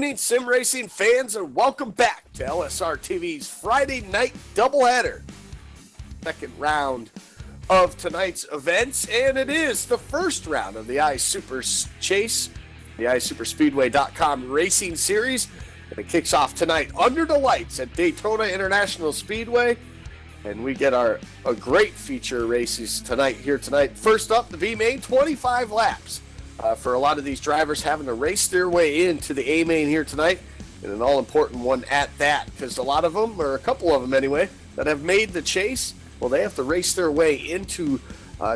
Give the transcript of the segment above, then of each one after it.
evening, sim racing fans, and welcome back to LSRTV's Friday night doubleheader. Second round of tonight's events, and it is the first round of the iSuper Chase, the iSuperspeedway.com racing series, and it kicks off tonight under the lights at Daytona International Speedway, and we get a great feature races tonight. First up, the B-Main, 25 laps. For a lot of these drivers having to race their way into the A-Main here tonight, and an all-important one at that, because a lot of them, or a couple of them anyway, that have made the chase, well, they have to race their way into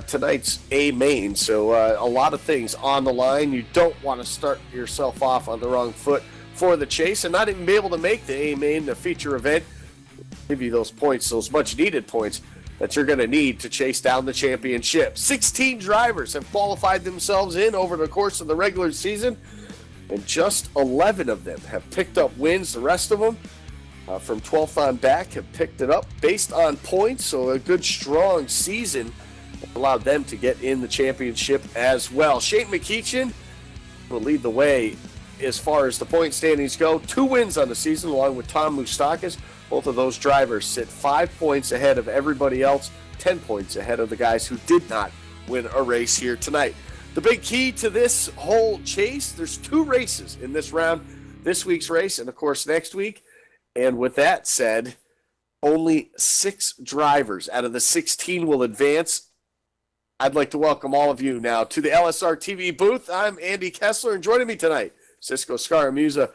tonight's A-Main. So a lot of things on the line. You don't want to start yourself off on the wrong foot for the chase and not even be able to make the A-Main, the feature event. Give you those points, those much-needed points that you're going to need to chase down the championship. 16 drivers have qualified themselves in over the course of the regular season, and just 11 of them have picked up wins. The rest of them, from 12th on back, have picked it up based on points, so a good, strong season allowed them to get in the championship as well. Shane McEachin will lead the way as far as the point standings go. 2 wins on the season, along with Tom Moustakis. Both of those drivers sit 5 points ahead of everybody else, 10 points ahead of the guys who did not win a race here tonight. The big key to this whole chase, there's 2 races in this round, this week's race and, of course, next week. And with that said, only 6 drivers out of the 16 will advance. I'd like to welcome all of you now to the LSRTV booth. I'm Andy Kessler, and joining me tonight, Cisco Scaramuza,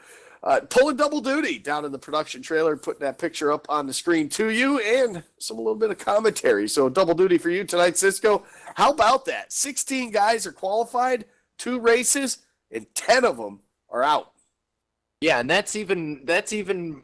pulling double duty down in the production trailer, putting that picture up on the screen to you, and a little bit of commentary. So double duty for you tonight, Cisco. How about that? 16 guys are qualified, 2 races, and 10 of them are out. Yeah, and that's even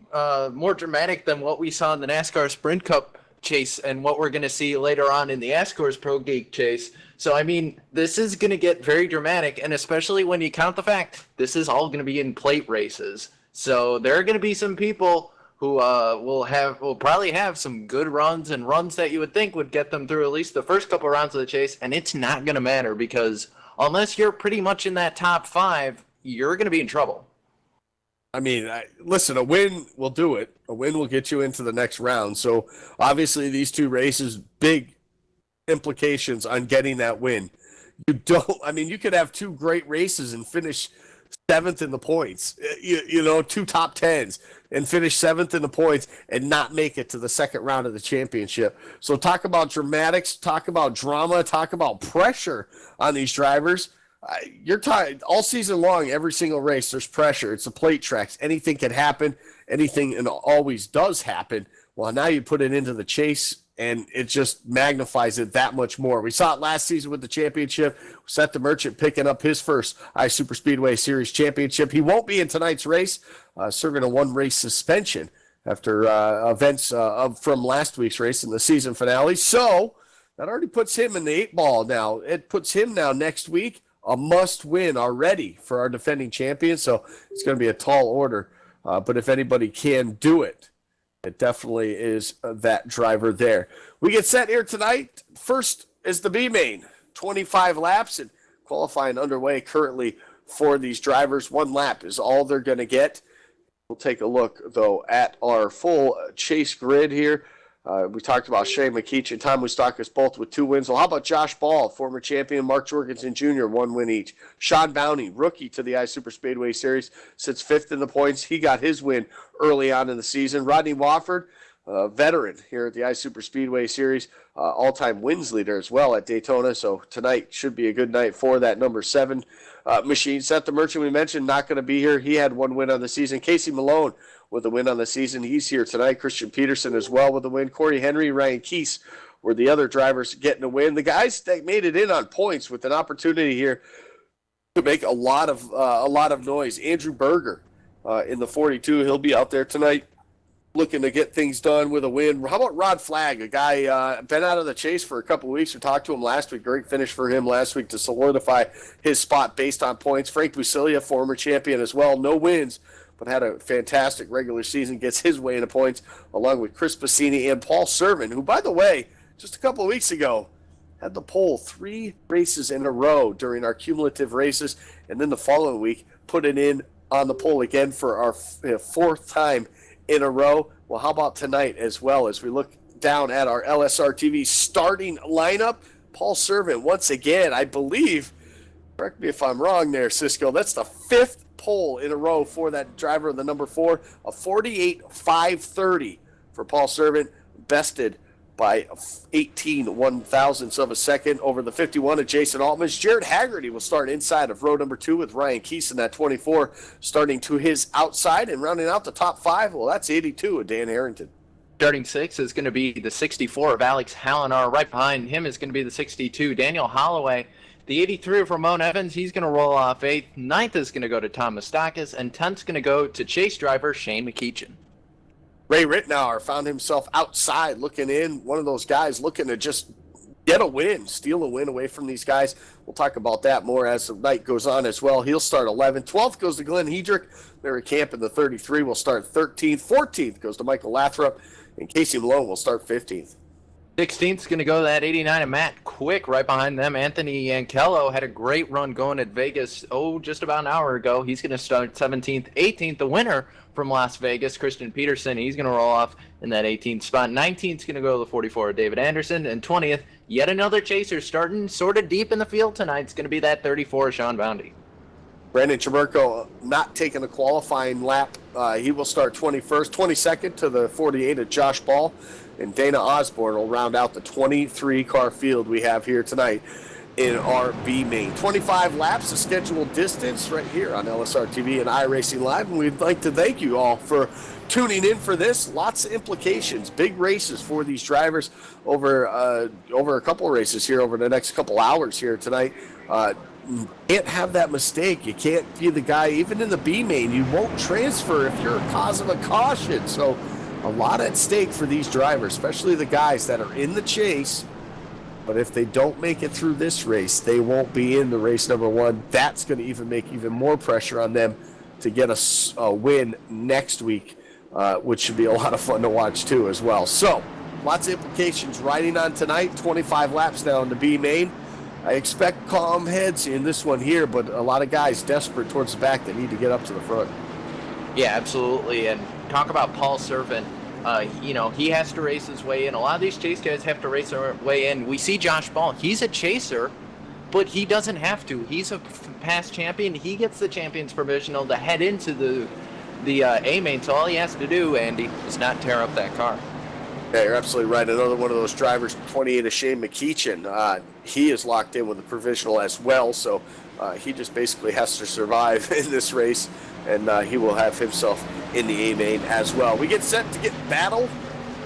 more dramatic than what we saw in the NASCAR Sprint Cup chase and what we're going to see later on in the Ascors Pro Geek chase. So, I mean, this is going to get very dramatic, and especially when you count the fact this is all going to be in plate races. So there are going to be some people who will probably have some good runs and runs that you would think would get them through at least the first couple rounds of the chase, and it's not going to matter because unless you're pretty much in that top 5, you're going to be in trouble. I mean, listen, a win will do it. A win will get you into the next round. So, obviously, these 2 races, big implications on getting that win. You could have 2 great races and finish 7th in the points, 2 top 10s and finish 7th in the points and not make it to the second round of the championship. So talk about dramatics, talk about drama, talk about pressure on these drivers. You're tired all season long, every single race, there's pressure. It's the plate tracks. Anything can happen. Anything and always does happen. Well, now you put it into the chase, and it just magnifies it that much more. We saw it last season with the championship. Seth the Merchant picking up his first iSuperspeedway Series championship. He won't be in tonight's race, serving a 1-race suspension after events from last week's race in the season finale. So that already puts him in the 8 ball now. It puts him now next week a must-win already for our defending champion. So it's going to be a tall order. But if anybody can do it, it definitely is that driver there. We get set here tonight. First is the B-Main, 25 laps, and qualifying underway currently for these drivers. 1 lap is all they're going to get. We'll take a look, though, at our full chase grid here. We talked about Shane McEachin, Tom Moustakis, both with 2 wins. Well, how about Josh Ball, former champion, Mark Jorgensen Jr., 1 win each. Sean Bowney, rookie to the iSuperspeedway Series, sits 5th in the points. He got his win early on in the season. Rodney Wofford, veteran here at the iSuperspeedway Series, all-time wins leader as well at Daytona. So tonight should be a good night for that number 7 machine. Seth the Merchant, we mentioned, not going to be here. He had 1 win on the season. Casey Malone with a win on the season. He's here tonight. Christian Peterson as well with a win. Corey Henry, Ryan Keese were the other drivers getting a win. The guys that made it in on points with an opportunity here to make a lot of noise. Andrew Berger in the 42. He'll be out there tonight looking to get things done with a win. How about Rod Flagg, a guy been out of the chase for a couple of weeks. We talked to him last week. Great finish for him last week to solidify his spot based on points. Frank Busilia, former champion as well. No wins, but had a fantastic regular season, gets his way into points, along with Chris Bassini and Paul Servin, who, by the way, just a couple of weeks ago, had the pole 3 races in a row during our cumulative races, and then the following week put it in on the pole again for our fourth time in a row. Well, how about tonight as well as we look down at our LSRTV starting lineup? Paul Servant, once again, I believe, correct me if I'm wrong there, Cisco, that's the fifth pole in a row for that driver of the number 4, a 48.530 for Paul Servant, bested by 18 one-thousandths of a second over the 51 of Jason Altman's. Jared Haggerty will start inside of row number 2 with Ryan Keeson at 24, starting to his outside and rounding out the top 5. Well, that's 82 of Dan Harrington. Starting 6 is going to be the 64 of Alex Hallinar. Right behind him is going to be the 62, Daniel Holloway. The 83 of Ramon Evans, he's going to roll off 8th. 9th is going to go to Thomas Stakis, and 10th's going to go to Chase driver Shane McEachin. Ray Rittenauer found himself outside looking in, one of those guys looking to just get a win, steal a win away from these guys. We'll talk about that more as the night goes on as well. He'll start 11th. 12th goes to Glenn Hedrick. Larry Camp in the 33 will start 13th. 14th goes to Michael Lathrop, and Casey Malone will start 15th. 16th is going to go to that 89 of Matt Quick. Right behind them, Anthony Ankello had a great run going at Vegas, just about an hour ago. He's going to start 17th. 18th, the winner from Las Vegas, Christian Peterson. He's going to roll off in that 18th spot. 19th is going to go to the 44 of David Anderson. And 20th, yet another chaser starting sort of deep in the field tonight. It's going to be that 34 of Sean Boundy. Brandon Chamerko not taking a qualifying lap. He will start 21st. 22nd to the 48 of Josh Ball. And Dana Osborne will round out the 23-car field we have here tonight in our B main. 25 laps, the scheduled distance right here on LSRTV and iRacing Live. And we'd like to thank you all for tuning in for this. Lots of implications, big races for these drivers over a couple of races here over the next couple hours here tonight. Can't have that mistake. You can't be the guy, even in the B main, you won't transfer if you're a cause of a caution. So a lot at stake for these drivers, especially the guys that are in the chase. But if they don't make it through this race, they won't be in the race number 1. That's going to even make even more pressure on them to get a win next week, which should be a lot of fun to watch too as well. So lots of implications riding on tonight. 25 laps now in the B main. I expect calm heads in this one here, but a lot of guys desperate towards the back that need to get up to the front. Yeah, absolutely. And talk about Paul Servant. He has to race his way in. A lot of these chase guys have to race their way in. We see Josh Ball. He's a chaser, but he doesn't have to. He's a past champion. He gets the champion's provisional to head into the A main. So all he has to do, Andy, is not tear up that car. Yeah, you're absolutely right. Another one of those drivers, 28 of Shane McEachin. He is locked in with a provisional as well, so he just basically has to survive in this race, and he will have himself in the A main as well. We get set to get battled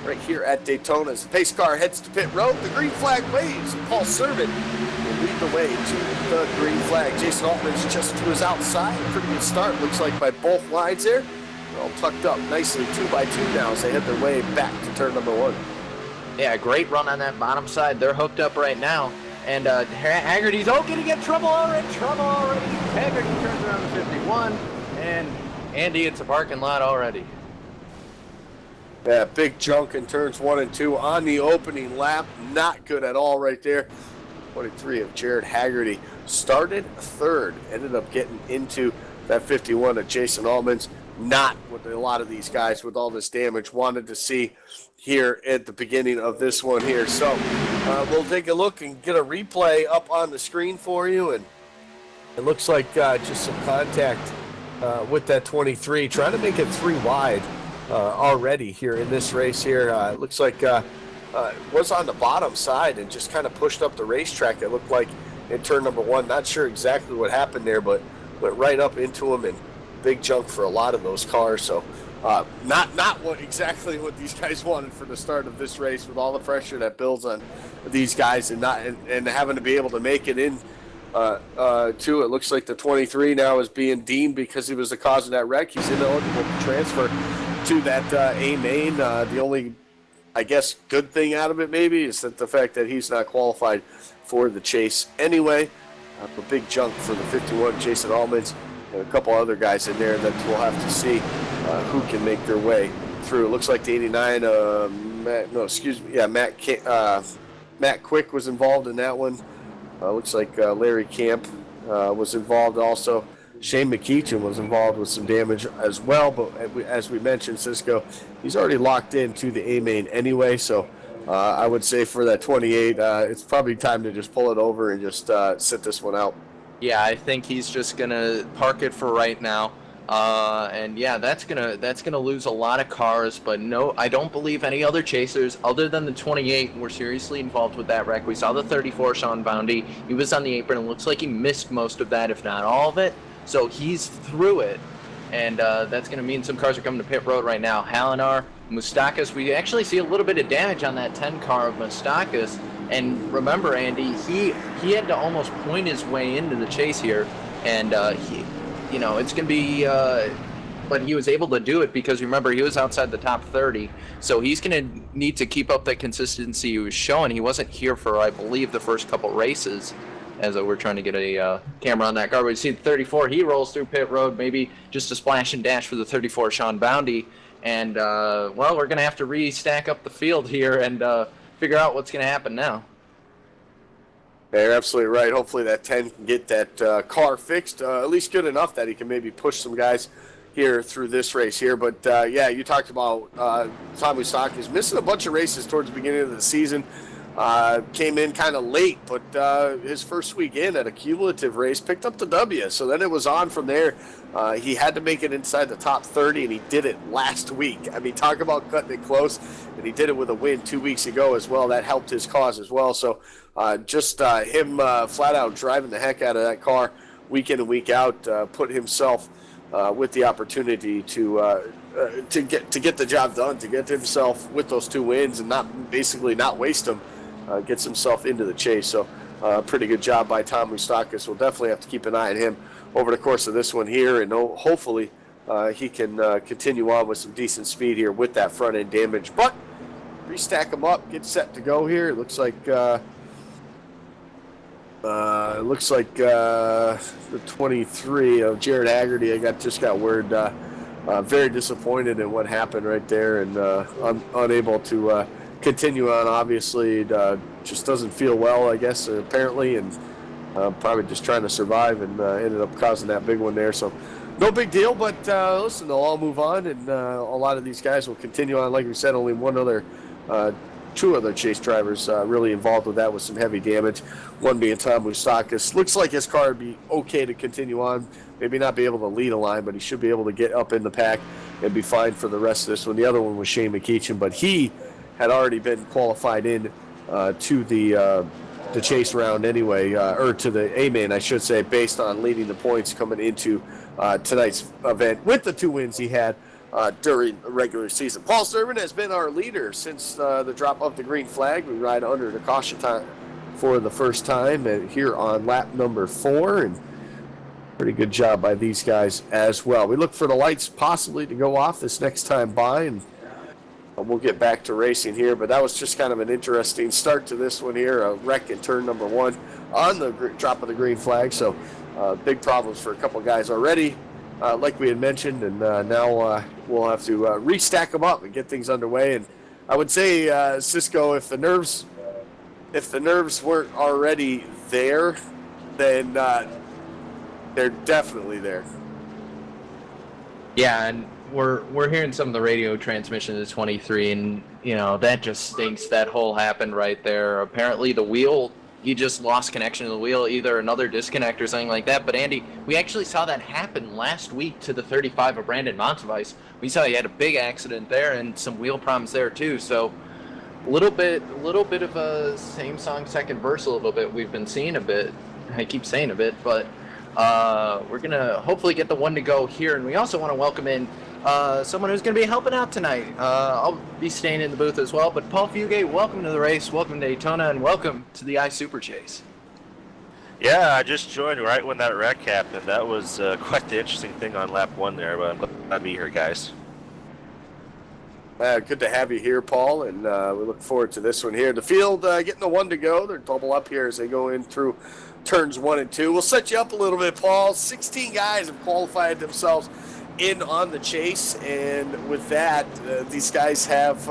right here at Daytona as the pace car heads to pit road. The green flag waves, and Paul Servant will lead the way to the green flag. Jason Altman's just to his outside. Pretty good start, looks like, by both lines there. They're all tucked up nicely 2 by 2 now as they head their way back to turn number 1. Yeah, great run on that bottom side. They're hooked up right now. And Haggerty's going to get trouble already. Haggerty turns around to 51. And Andy, it's a parking lot already. Yeah, big junk in turns 1 and 2 on the opening lap. Not good at all right there. 23 of Jared Haggerty started 3rd. Ended up getting into that 51 of Jason Allman's. Not what a lot of these guys with all this damage wanted to see here at the beginning of this one here. So we'll take a look and get a replay up on the screen for you. And it looks like just some contact with that 23, trying to make it 3 wide already here in this race here. It looks like was on the bottom side and just kind of pushed up the racetrack. It looked like in turn number 1. Not sure exactly what happened there, but went right up into him, and big junk for a lot of those cars. So not exactly what these guys wanted for the start of this race, with all the pressure that builds on these guys and having to be able to make it in to it. Looks like the 23 now is being deemed, because he was the cause of that wreck, he's ineligible to transfer to that A main. The only, I guess, good thing out of it maybe is that the fact that he's not qualified for the chase anyway. A big junk for the 51 Jason Allman's. And a couple other guys in there that we'll have to see who can make their way through. It looks like the 89, Matt Quick was involved in that one. Looks like Larry Camp was involved also Shane McKeachin was involved with some damage as well, but as we mentioned, Cisco, he's already locked into the A main anyway, so I would say for that 28, it's probably time to just pull it over and just sit this one out. Yeah, I think he's just gonna park it for right now. And yeah, that's gonna lose a lot of cars, but no, I don't believe any other chasers other than the 28 were seriously involved with that wreck. We saw the 34 Sean Boundy. He was on the apron. It looks like he missed most of that, if not all of it. So he's through it, and that's gonna mean some cars are coming to pit road right now. Halinar, Mustakas. We actually see a little bit of damage on that 10 car of Mustakas. And remember, Andy, he had to almost point his way into the chase here, and it's going to be, but he was able to do it because remember he was outside the top 30, so he's going to need to keep up that consistency he was showing. He wasn't here for, I believe, the first couple races, as we're trying to get a camera on that car. We see the 34, he rolls through pit road, maybe just a splash and dash for the 34 Sean Boundy, and well, we're going to have to re-stack up the field here and figure out what's going to happen now. Yeah, you're absolutely right. Hopefully that 10 can get that car fixed, at least good enough that he can maybe push some guys here through this race here. But yeah, you talked about Tommy Stock is missing a bunch of races towards the beginning of the season. Came in kind of late, but his first week in at a cumulative race picked up the W. So then it was on from there. He had to make it inside the top 30, and he did it last week. I mean, talk about cutting it close, and he did it with a win 2 weeks ago as well. That helped his cause as well. So just him flat out driving the heck out of that car week in and week out put himself with the opportunity to get the job done, to get himself with those 2 wins and not waste them. Gets himself into the chase. So pretty good job by Tom Moustakis. We'll definitely have to keep an eye on him over the course of this one here, and hopefully he can continue on with some decent speed here with that front end damage. But restack him up, get set to go here. It looks like the 23 of Jared Haggerty. I just got word. Very disappointed in what happened right there, and unable to continue on. Obviously, just doesn't feel well, I guess, apparently, and probably just trying to survive, and ended up causing that big one there. So no big deal, but listen, they'll all move on, and a lot of these guys will continue on. Like we said, only two other chase drivers really involved with that with some heavy damage, one being Tom Moustakis. Looks like his car would be okay to continue on, maybe not be able to lead a line, but he should be able to get up in the pack and be fine for the rest of this one. The other one was Shane McKeachin, but he had already been qualified in to the chase round anyway, or to the A-main, I should say, based on leading the points coming into tonight's event with the 2 wins he had during the regular season. Paul Servant has been our leader since the drop of the green flag. We ride under the caution time for the first time here on lap number 4, and pretty good job by these guys as well. We look for the lights possibly to go off this next time by, and we'll get back to racing here, but that was just kind of an interesting start to this one here, a wreck in turn number 1 on the drop of the green flag. So big problems for a couple guys already, like we had mentioned, and now we'll have to restack them up and get things underway. And I would say, Cisco, if the nerves weren't already there, then they're definitely there. Yeah, and we're hearing some of the radio transmissions of 23, and that just stinks. That hole happened right there. Apparently the wheel, he just lost connection to the wheel, either another disconnect or something like that. But Andy, we actually saw that happen last week to the 35 of Brandon Montevise. We saw he had a big accident there and some wheel problems there too. So a little bit of a same song second verse a little bit. We've been seeing a bit. I keep saying a bit, but we're gonna hopefully get the one to go here. And we also want to welcome in someone who's going to be helping out tonight. I'll be staying in the booth as well. But Paul Fugate, welcome to the race, welcome to Daytona, and welcome to the iSuper Chase. Yeah, I just joined right when that wreck happened. That was quite the interesting thing on lap 1 there, but I'm glad to be here, guys. Good to have you here, Paul, and we look forward to this one here. The field getting the one to go. They're double up here as they go in through turns 1 and 2. We'll set you up a little bit, Paul. 16 guys have qualified themselves in on the chase, and with that, these guys have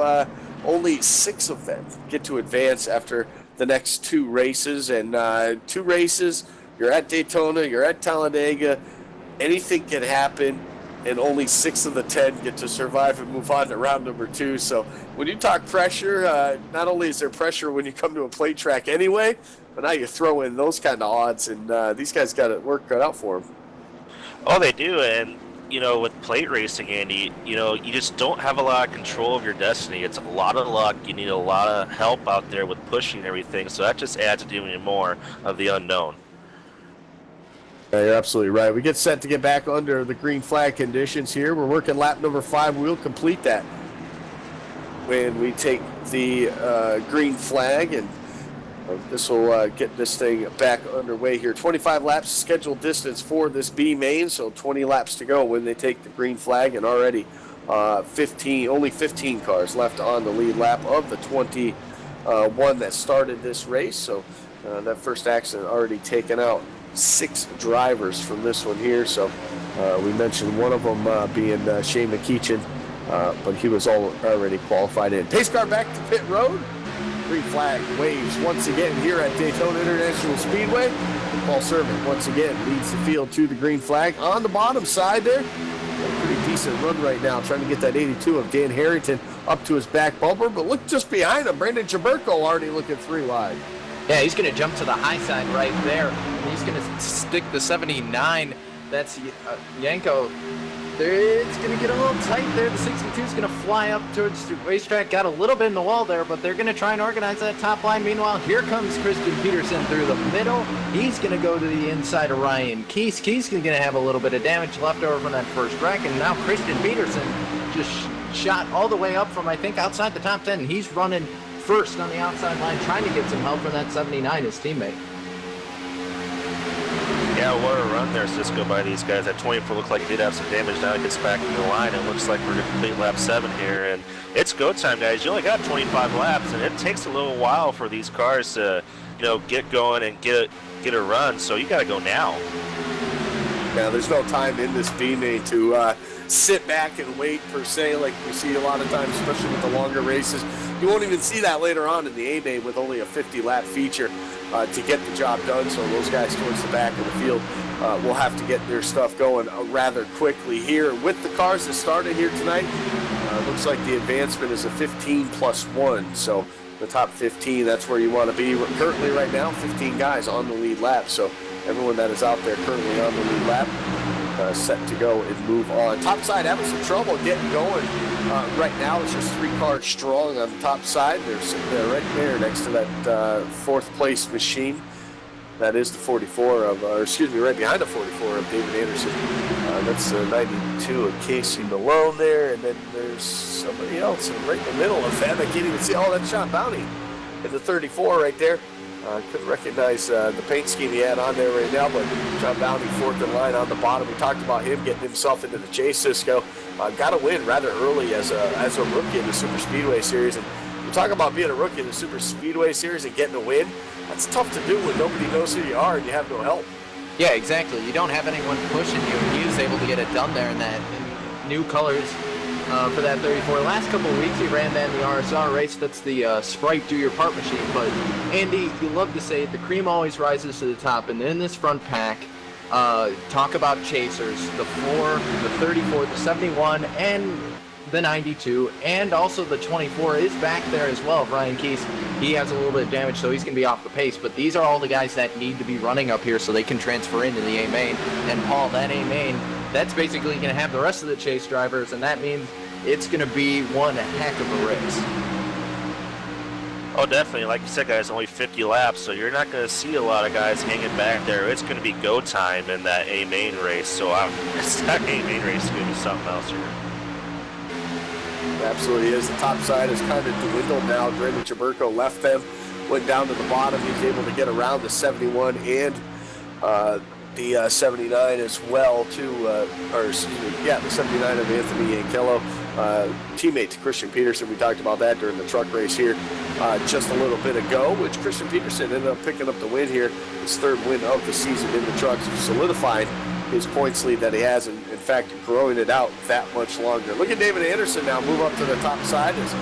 only 6 of them get to advance after the next 2 races. And 2 races, you're at Daytona, you're at Talladega. anything can happen, and only 6 of the 10 get to survive and move on to round number 2. So when you talk pressure, not only is there pressure when you come to a plate track anyway, but now you throw in those kind of odds, and these guys got it work cut out for them. Oh, they do, and with plate racing, Andy, you just don't have a lot of control of your destiny. It's a lot of luck. You need a lot of help out there with pushing everything, so that just adds to even more of the unknown. Yeah, you're absolutely right. We get set to get back under the green flag conditions here. We're working lap number 5. We'll complete that when we take the green flag, and this will get this thing back underway here. 25 laps scheduled distance for this B main, so 20 laps to go when they take the green flag, and already only 15 cars left on the lead lap of the 21 that started this race. So that first accident already taken out 6 drivers from this one here. So we mentioned one of them being Shane McKeechin, but he was already qualified in. Pace car back to pit road. Green flag waves once again here at Daytona International Speedway. Paul Servant once again leads the field to the green flag. On the bottom side there, a pretty decent run right now, trying to get that 82 of Dan Harrington up to his back bumper. But look just behind him, Brandon Jaberko already looking 3 wide. Yeah, he's going to jump to the high side right there. He's going to stick the 79. That's Yanko. It's going to get a little tight there. The 62 is going to fly up towards the racetrack. Got a little bit in the wall there, but they're going to try and organize that top line. Meanwhile, here comes Christian Peterson through the middle. He's going to go to the inside of Ryan Keese. Keese is going to have a little bit of damage left over from that first wreck, and now Christian Peterson just shot all the way up from, I think, outside the top 10. He's running first on the outside line, trying to get some help from that 79, his teammate. Yeah, what a run there, Cisco, by these guys. That 24 looked like he did have some damage. Now it gets back in the line. It looks like we're going to complete lap 7 here, and it's go time, guys. You only got 25 laps, and it takes a little while for these cars to, get going and get a run. So you got to go now. Yeah, there's no time in this B main to sit back and wait per se, like we see a lot of times, especially with the longer races. You won't even see that later on in the A main with only a 50-lap feature to get the job done. So those guys towards the back of the field will have to get their stuff going rather quickly here. With the cars that started here tonight, looks like the advancement is a 15+1. So the top 15, that's where you want to be. Currently right now, 15 guys on the lead lap. So everyone that is out there currently on the lead lap set to go and move on. Top side having some trouble getting going. Right now it's just 3 cars strong on the top side. They're sitting there right there next to that 4th place machine. That is the 44 of, right behind the 44 of David Anderson. That's the 92 of Casey Malone there, and then there's somebody else right in the middle of that. I can't even see. Oh, that's Sean Bounty in the 34 right there. Couldn't recognize the paint scheme he had on there right now, but John Bounty 4th in line on the bottom. We talked about him getting himself into the chase, Cisco. Got a win rather early as a rookie in the Super Speedway Series. And you talk about being a rookie in the Super Speedway Series and getting a win. That's tough to do when nobody knows who you are and you have no help. Yeah, exactly. You don't have anyone pushing you, and he was able to get it done there in that new colors for that 34. Last couple of weeks he ran that in the RSR race. That's the Sprite Do Your Part machine. But Andy, you love to say it, the cream always rises to the top. And in this front pack, talk about chasers, the 4, the 34, the 71, and the 92, and also the 24 is back there as well. Ryan Keese, he has a little bit of damage, so he's going to be off the pace. But these are all the guys that need to be running up here so they can transfer into the A main. And Paul, that A main, that's basically going to have the rest of the chase drivers, and that means it's going to be one heck of a race. Oh, definitely. Like you said, guys, only 50 laps, so you're not going to see a lot of guys hanging back there. It's going to be go time in that A main race, so that A main race is going to be something else here. It absolutely is. The top side is kind of dwindled now. Brandon Jaberko left them, went down to the bottom. He's able to get around the 71 and the 79 as well, too. The 79 of Anthony Yankello. Teammate to Christian Peterson. We talked about that during the truck race here just a little bit ago, which Christian Peterson ended up picking up the win here. His 3rd win of the season in the trucks, solidified his points lead that he has, and in fact growing it out that much longer. Look at David Anderson now move up to the top side as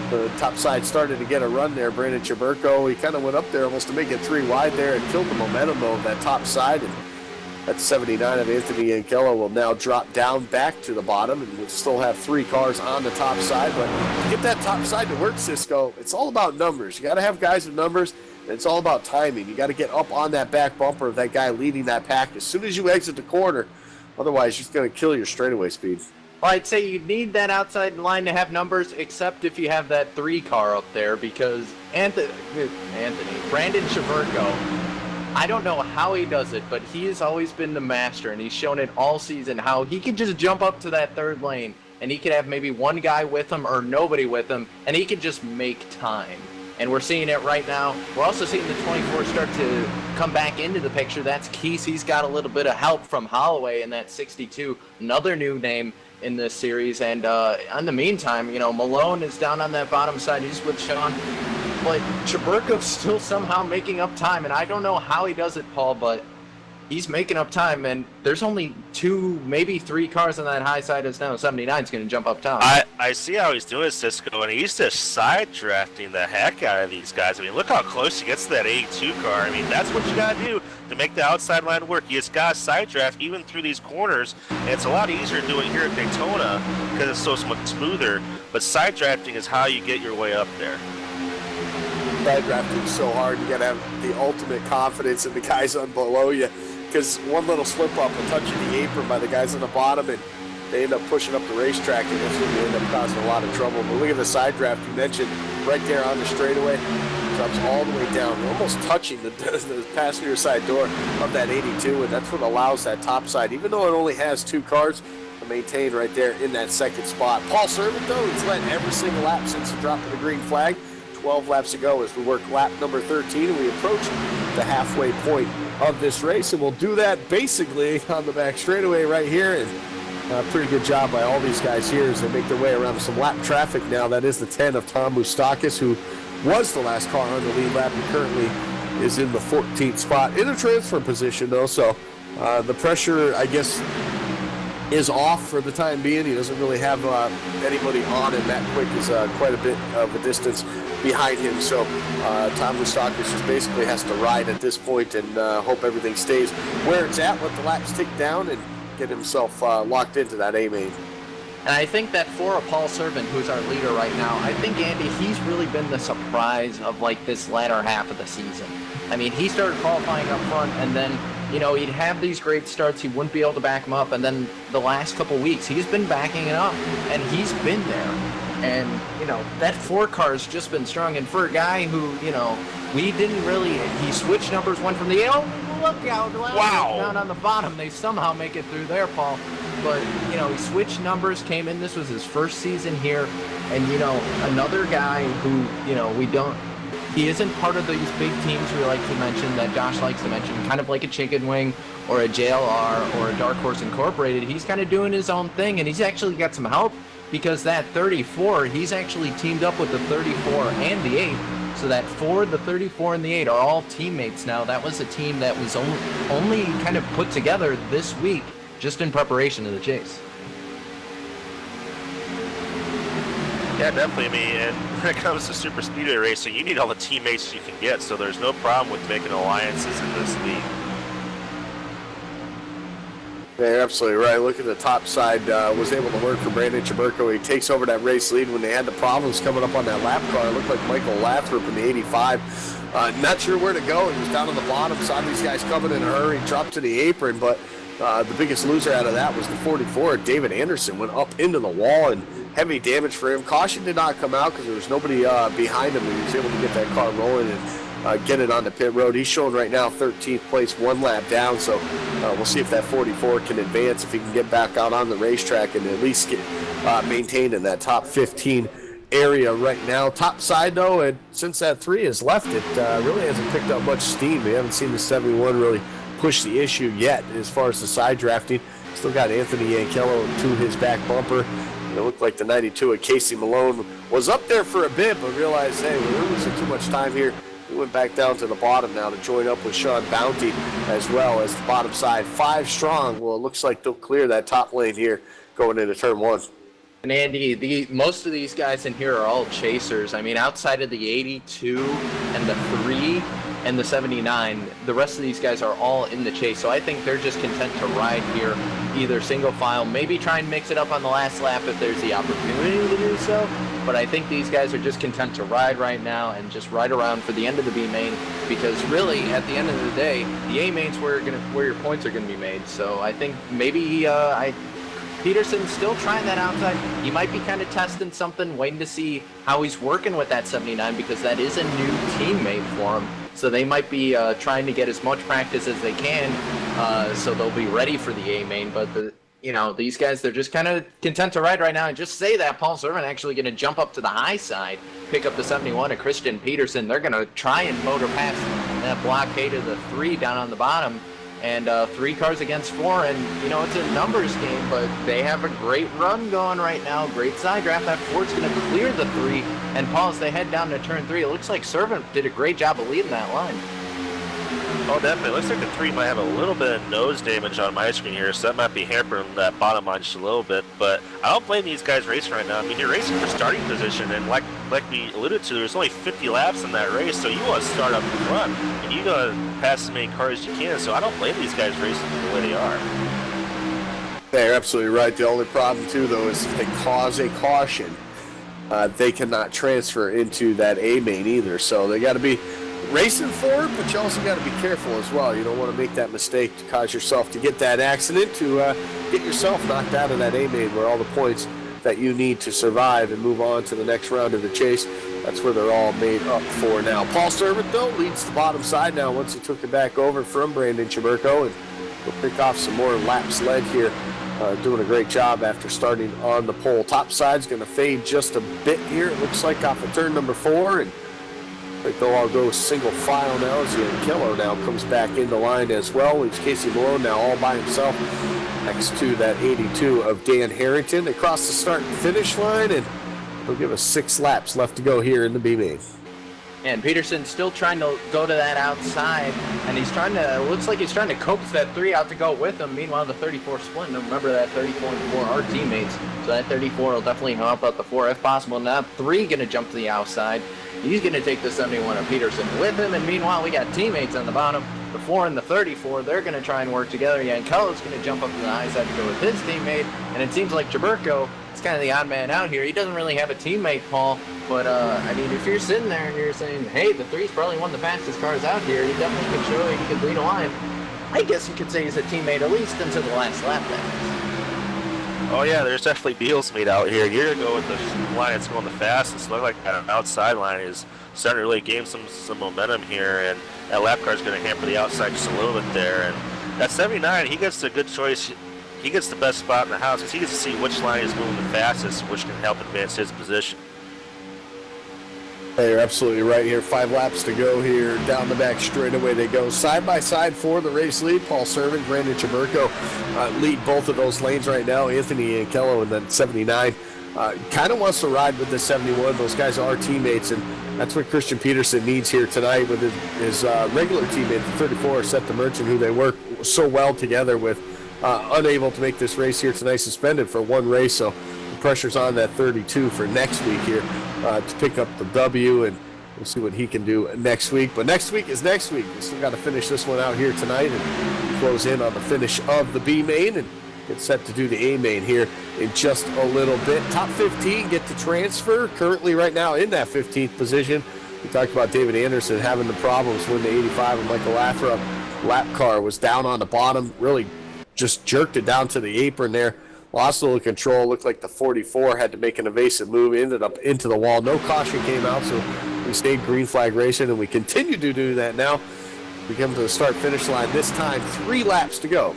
the top side started to get a run there. Brandon Jaberko, he kind of went up there almost to make it 3 wide there and killed the momentum though of that top side, and That 79 of Anthony Yankello will now drop down back to the bottom, and we'll still have 3 cars on the top side. But to get that top side to work, Cisco, it's all about numbers. You got to have guys with numbers, and it's all about timing. You got to get up on that back bumper of that guy leading that pack as soon as you exit the corner. Otherwise, you're just going to kill your straightaway speed. Well, I'd say you need that outside line to have numbers, except if you have that 3 car up there, because Brandon Cheverko, I don't know how he does it, but he has always been the master, and he's shown it all season how he can just jump up to that 3rd lane, and he could have maybe 1 guy with him or nobody with him, and he can just make time. And we're seeing it right now. We're also seeing the 24 start to come back into the picture. That's Keese. He's got a little bit of help from Holloway in that 62, another new name in this series. And in the meantime, Malone is down on that bottom side. He's with Sean. But Cheberko's still somehow making up time, and I don't know how he does it, Paul, but he's making up time, and there's only 2, maybe 3 cars on that high side as now 79's going to jump up top. I see how he's doing it, Cisco, and he's just side drafting the heck out of these guys. I mean, look how close he gets to that 82 car. I mean, that's what you got to do to make the outside line work. You just got to side draft even through these corners, and it's a lot easier to do it here at Daytona because it's so much smoother, but side drafting is how you get your way up there. Side drafting is so hard. You got to have the ultimate confidence in the guys on below you, because one little slip up will touch you the apron by the guys on the bottom, and they end up pushing up the racetrack, and that's when you end up causing a lot of trouble. But look at the side draft you mentioned right there on the straightaway. Drops all the way down, almost touching the passenger side door of that 82, and that's what allows that top side, even though it only has 2 cars, to maintain right there in that 2nd spot. Paul Servant, though, he's led every single lap since the drop of the green flag. 12 laps ago as we work lap number 13, and we approach the halfway point of this race, and we'll do that basically on the back straightaway right here. And pretty good job by all these guys here as they make their way around some lap traffic now. That is the 10 of Tom Moustakis, who was the last car on the lead lap and currently is in the 14th spot in a transfer position, though. So the pressure, I guess, is off for the time being. He doesn't really have anybody on him. Matt Quick is quite a bit of a distance behind him. So Tom Moustakis just basically has to ride at this point and hope everything stays where it's at, let the laps tick down, and get himself locked into that A-main. And I think that for a Paul Servant, who's our leader right now, I think, Andy, he's really been the surprise of this latter half of the season. I mean, he started qualifying up front, and then, he'd have these great starts. He wouldn't be able to back him up. And then the last couple weeks, he's been backing it up, and he's been there. And, that 4 car's just been strong. And for a guy who, we didn't really, he switched numbers, went from the, look out, wow, down on the bottom. They somehow make it through there, Paul. But, he switched numbers, came in. This was his first season here. And, another guy who, he isn't part of these big teams we like to mention, that Josh likes to mention, kind of like a Chicken Wing or a JLR or a Dark Horse Incorporated. He's kind of doing his own thing, and he's actually got some help, because that 34, he's actually teamed up with the 34 and the 8. So that 4, the 34, and the 8 are all teammates now. That was a team that was only kind of put together this week, just in preparation of the chase. Yeah, definitely. I mean, and when it comes to super speedway racing, you need all the teammates you can get, so there's no problem with making alliances in this league. Yeah, you're absolutely right. Look at the top side. Was able to work for Brandon Cheberko. He takes over that race lead when they had the problems coming up on that lap car. It looked like Michael Lathrop in the 85. Not sure where to go. He was down on the bottom, saw these guys coming in a hurry, dropped to the apron, but the biggest loser out of that was the 44. David Anderson went up into the wall, and heavy damage for him. Caution did not come out because there was nobody behind him, and he was able to get that car rolling and get it on the pit road. He's showing right now 13th place, 1 lap down, so we'll see if that 44 can advance, if he can get back out on the racetrack and at least get maintained in that top 15 area right now. Top side, though, and since that 3 has left, it really hasn't picked up much steam. We haven't seen the 71 really push the issue yet as far as the side drafting. Still got Anthony Yankello to his back bumper. It looked like the 92 of Casey Malone was up there for a bit, but realized, hey, we're losing too much time here. He went back down to the bottom now to join up with Sean Bounty as well as the bottom side. 5 strong. Well, it looks like they'll clear that top lane here going into turn 1. And Andy, most of these guys in here are all chasers. I mean, outside of the 82 and the 3, and the 79, the rest of these guys are all in the chase. So I think they're just content to ride here, either single file, maybe try and mix it up on the last lap if there's the opportunity to do so. But I think these guys are just content to ride right now and just ride around for the end of the B main, because really at the end of the day, the A main's where your points are going to be made. So I think maybe Peterson's still trying that outside. He might be kind of testing something, waiting to see how he's working with that 79, because that is a new teammate for him. So they might be trying to get as much practice as they can, so they'll be ready for the A main. But these guys, they're just kind of content to ride right now. And just say that Paul Servant actually going to jump up to the high side, pick up the 71 of Christian Peterson. They're going to try and motor past that blockade of the 3 down on the bottom. And 3 cars against 4, and it's a numbers game, but they have a great run going right now. Great side draft. That 4's going to clear the 3, and Paul, as they head down to turn 3, it looks like Servant did a great job of leading that line. Oh, definitely. Looks like the 3 might have a little bit of nose damage on my screen here, so that might be hampering that bottom line just a little bit. But I don't blame these guys racing right now. I mean, you're racing for starting position, and like we alluded to, there's only 50 laps in that race, so you want to start up front, and you got to pass as many cars as you can. So I don't blame these guys racing the way they are. Yeah, you're absolutely right. The only problem, too, though, is if they cause a caution, they cannot transfer into that A main either. So they got to be racing for it, but you also got to be careful as well. You don't want to make that mistake to cause yourself to get that accident, to get yourself knocked out of that A main where all the points that you need to survive and move on to the next round of the chase, that's where they're all made up for now. Paul Servant, though, leads the bottom side now once he took it back over from Brandon Chaburko, and he'll pick off some more laps led here. Doing a great job after starting on the pole. Top side's going to fade just a bit here, it looks like, off of turn number 4, and they'll all go single file now as Yankello now comes back into line as well. Leaves Casey Malone now all by himself next to that 82 of Dan Harrington. They cross the start and finish line, and they'll give us 6 laps left to go here in the B main. And Peterson's still trying to go to that outside, and looks like he's trying to coax that 3 out to go with him. Meanwhile, the 34 split, and remember that 34 and 4 are teammates, so that 34 will definitely help out the 4 if possible. Now 3 going to jump to the outside. He's going to take the 71 of Peterson with him, and meanwhile, we got teammates on the bottom. The 4 and the 34, they're going to try and work together. Yankello's going to jump up to the high side to go with his teammate, and it seems like Chaburko is kind of the odd man out here. He doesn't really have a teammate, Paul, but, I mean, if you're sitting there and you're saying, hey, the 3's probably one of the fastest cars out here, he definitely can show you he can lead a line. I guess you could say he's a teammate at least until the last lap then. Oh yeah, there's definitely deals made out here. You're gonna go with the line that's going the fastest. Look like that outside line is starting to really gain some momentum here, and that lap car is going to hamper the outside just a little bit there. And that 79, he gets a good choice. He gets the best spot in the house because he gets to see which line is moving the fastest, which can help advance his position. Hey, you're absolutely right here. 5 laps to go here. Down the back straightaway they go. Side by side for the race lead. Paul Servant, Brandon Chaburko lead both of those lanes right now. Anthony Yankello and then 79 kind of wants to ride with the 71. Those guys are teammates, and that's what Christian Peterson needs here tonight with his regular teammate, the 34, Seth the Merchant, who they work so well together with. Unable to make this race here tonight, suspended for 1 race, so the pressure's on that 32 for next week here to pick up the W, and we'll see what he can do next week. But next week is next week. We still got to finish this one out here tonight and close in on the finish of the B main and get set to do the A main here in just a little bit. Top 15 get to transfer. Currently right now in that 15th position. We talked about David Anderson having the problems when the 85 of Michael Lathrop lap car was down on the bottom, really just jerked it down to the apron there. Lost a little control. Looked like the 44 had to make an evasive move. Ended up into the wall. No caution came out, so we stayed green flag racing, and we continue to do that now. We come to the start-finish line. This time, 3 laps to go.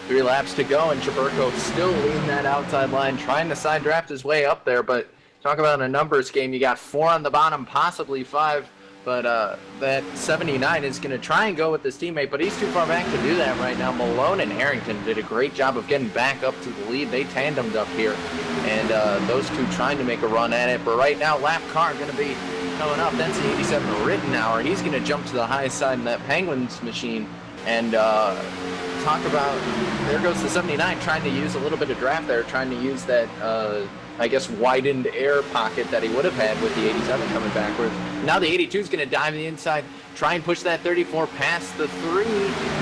3 laps to go, and Chaburko still leading that outside line, trying to side draft his way up there. But talk about a numbers game. You got 4 on the bottom, possibly 5. But that 79 is going to try and go with his teammate, but he's too far back to do that right now. Malone and Harrington did a great job of getting back up to the lead. They tandemed up here, and those two trying to make a run at it. But right now, lap car going to be coming up. That's the 87 Rittenauer. He's going to jump to the high side in that Penguins machine. And talk about, there goes the 79 trying to use a little bit of draft there, trying to use that I guess, widened air pocket that he would have had with the 87 coming backwards. Now the 82 is going to dive the inside, try and push that 34 past the 3,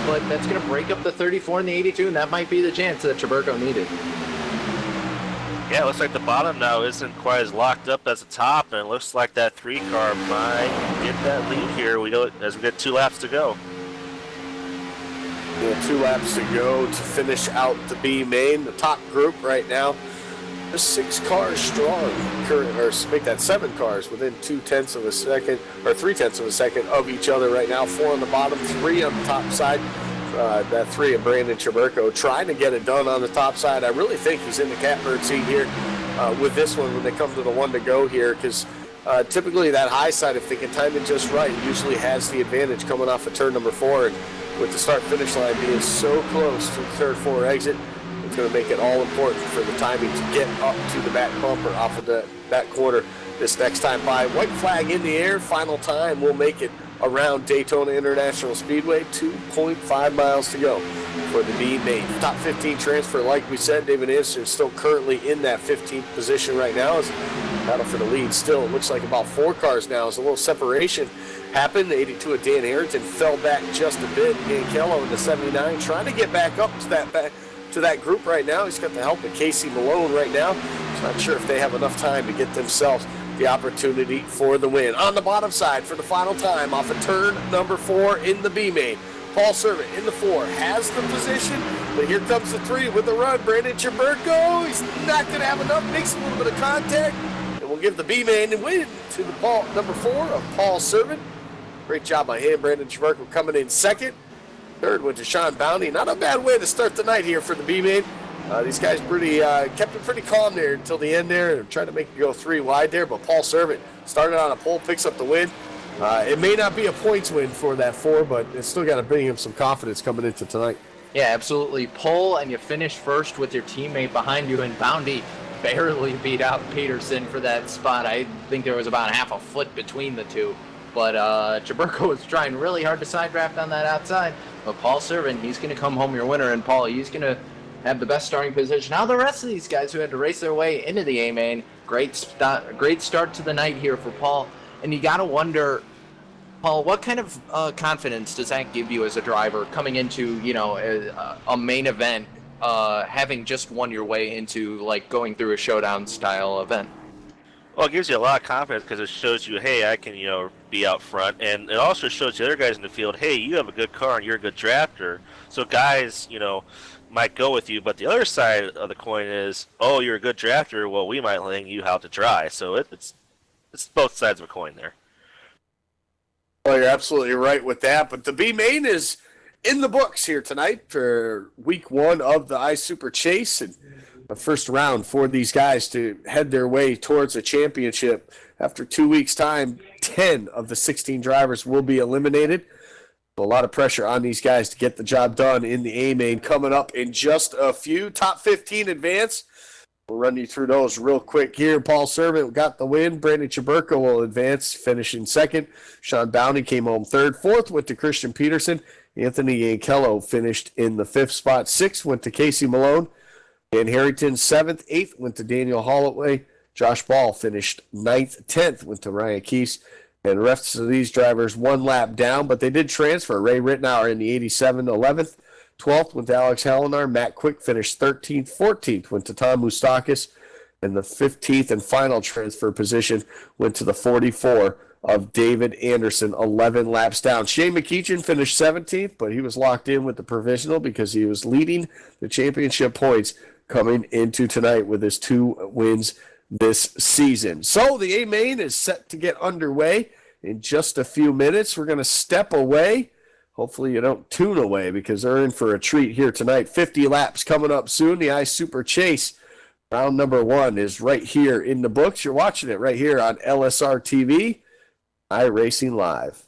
but that's going to break up the 34 and the 82, and that might be the chance that Chaburko needed. Yeah, it looks like the bottom now isn't quite as locked up as the top, and it looks like that 3 car might get that lead here. As we get 2 laps to go. Yeah, 2 laps to go to finish out the B main. The top group right now is 6 cars strong, or make that 7 cars within 0.2 of a second, or 0.3 of a second of each other right now. 4 on the bottom, 3 on the top side. That 3 of Brandon Chaburko trying to get it done on the top side. I really think he's in the catbird seat here with this one when they come to the 1 to go here, because typically that high side, if they can time it just right, usually has the advantage coming off of turn number 4. And with the start-finish line being so close to the third 4 exit, it's going to make it all important for the timing to get up to the back bumper off of that corner this next time by. White flag in the air. Final time will make it around Daytona International Speedway. 2.5 miles to go for the B main. Top 15 transfer, like we said, David Anderson is still currently in that 15th position right now. As battle for the lead still, it looks like about 4 cars now. As a little separation happened, the 82 of Dan Harrington fell back just a bit. Dan Kello in the 79 trying to get back up to that group right now. He's got the help of Casey Malone right now. He's not sure if they have enough time to get themselves the opportunity for the win. On the bottom side for the final time off of turn number 4 in the B main. Paul Servant in the 4 has the position, but here comes the 3 with the run. Brandon Chaburko, he's not going to have enough, makes a little bit of contact, and we'll give the B main the win to the number 4 of Paul Servant. Great job by him. Brandon Chaburko coming in second. Third went to Sean Bounty. Not a bad way to start the night here for the B main. These guys kept it pretty calm there until the end there. They're trying to make it go 3 wide there, but Paul Servant started on a pole, picks up the win. It may not be a points win for that 4, but it's still got to bring him some confidence coming into tonight. Yeah, absolutely. Pole, and you finish first with your teammate behind you, and Bounty barely beat out Peterson for that spot. I think there was about half a foot between the two. But Chaburko was trying really hard to side draft on that outside. But Paul Servant, he's going to come home your winner. And Paul, he's going to have the best starting position. Now the rest of these guys who had to race their way into the A-main, great start to the night here for Paul. And you got to wonder, Paul, what kind of confidence does that give you as a driver coming into, a main event, having just won your way into like going through a showdown style event? Well, it gives you a lot of confidence because it shows you, hey, I can, be out front. And it also shows the other guys in the field, hey, you have a good car and you're a good drafter. So guys, might go with you. But the other side of the coin is, oh, you're a good drafter. Well, we might hang you out to dry. So it's both sides of a coin there. Well, you're absolutely right with that. But the B main is in the books here tonight for week 1 of the iSuper Chase. And the first round for these guys to head their way towards a championship. After 2 weeks' time, 10 of the 16 drivers will be eliminated. A lot of pressure on these guys to get the job done in the A-main. Coming up in just a few. Top 15 advance. We'll run you through those real quick here. Paul Servant got the win. Brandon Chaburko will advance, finishing second. Sean Bounty came home third. Fourth went to Christian Peterson. Anthony Yankello finished in the 5th spot. 6th went to Casey Malone. Dan Harrington, 7th. 8th went to Daniel Holloway. Josh Ball finished 9th. 10th went to Ryan Keese. And the rest of these drivers 1 lap down, but they did transfer. Ray Rittenauer in the 87, 11th. 12th went to Alex Hallinar. Matt Quick finished 13th. 14th went to Tom Moustakis. And the 15th and final transfer position went to the 44 of David Anderson, 11 laps down. Shane McEachin finished 17th, but he was locked in with the provisional because he was leading the championship points coming into tonight with his 2 wins this season. So the A-main is set to get underway in just a few minutes. We're going to step away. Hopefully you don't tune away because they're in for a treat here tonight. 50 laps coming up soon. The iSuper Chase round number 1 is right here in the books. You're watching it right here on LSRTV, iRacing Live.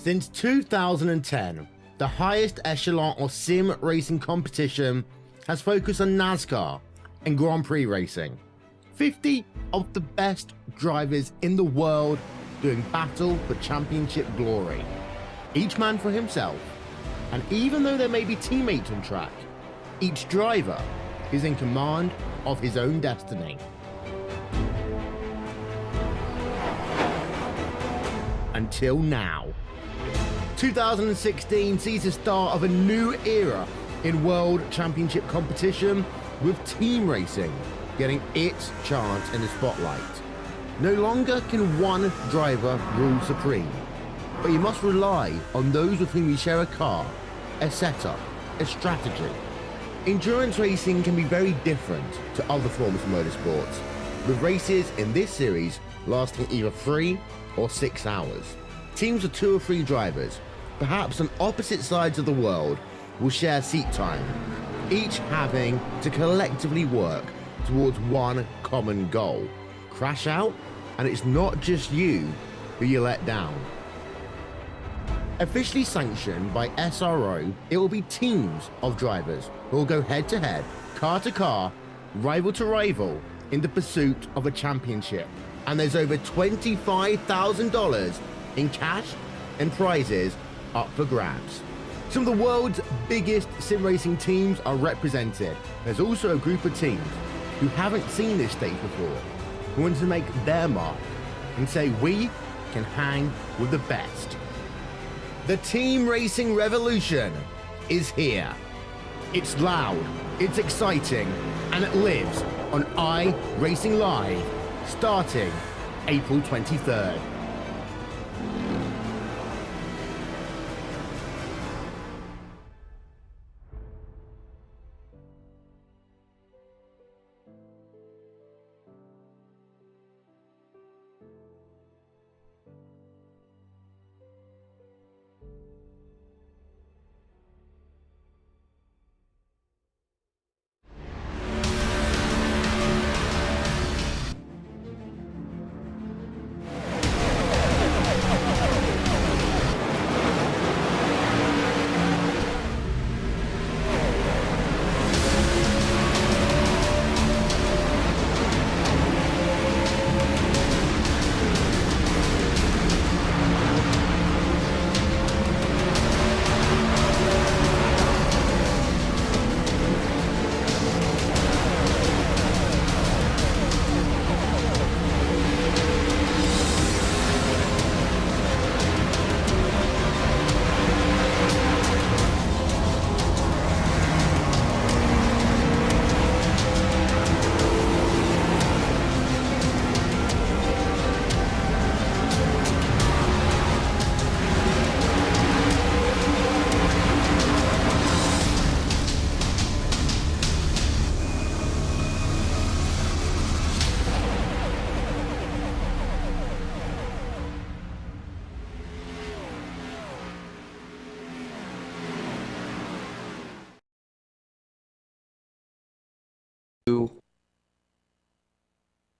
Since 2010, the highest echelon of sim racing competition has focused on NASCAR and Grand Prix racing. 50 of the best drivers in the world doing battle for championship glory, each man for himself. And even though there may be teammates on track, each driver is in command of his own destiny. Until now. 2016 sees the start of a new era in World Championship competition, with team racing getting its chance in the spotlight. No longer can one driver rule supreme, but you must rely on those with whom you share a car, a setup, a strategy. Endurance racing can be very different to other forms of motorsports, with races in this series lasting either 3 or 6 hours. Teams of 2 or 3 drivers, perhaps on opposite sides of the world, will share seat time, each having to collectively work towards one common goal. Crash out, and it's not just you who you let down. Officially sanctioned by SRO, it will be teams of drivers who will go head to head, car to car, rival to rival in the pursuit of a championship. And there's over $25,000 in cash and prizes up for grabs. Some of the world's biggest sim racing teams are represented. There's also a group of teams who haven't seen this stage before, who want to make their mark and say we can hang with the best. The team racing revolution is here. It's loud, it's exciting, and it lives on iRacing Live, starting April 23rd.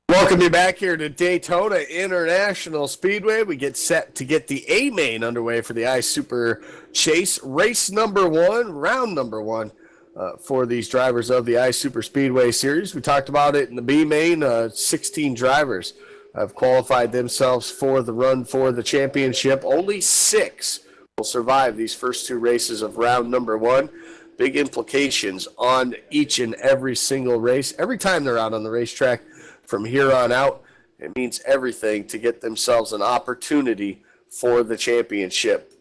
Welcome you back here to Daytona International Speedway. We get set to get the A main underway for the iSuper Chase, race number 1, round number 1 for these drivers of the iSuper Speedway Series. We talked about it in the B main. 16 drivers have qualified themselves for the run for the championship. Only 6 will survive these first 2 races of round number 1. Big implications on each and every single race. Every time they're out on the racetrack, from here on out, it means everything to get themselves an opportunity for the championship.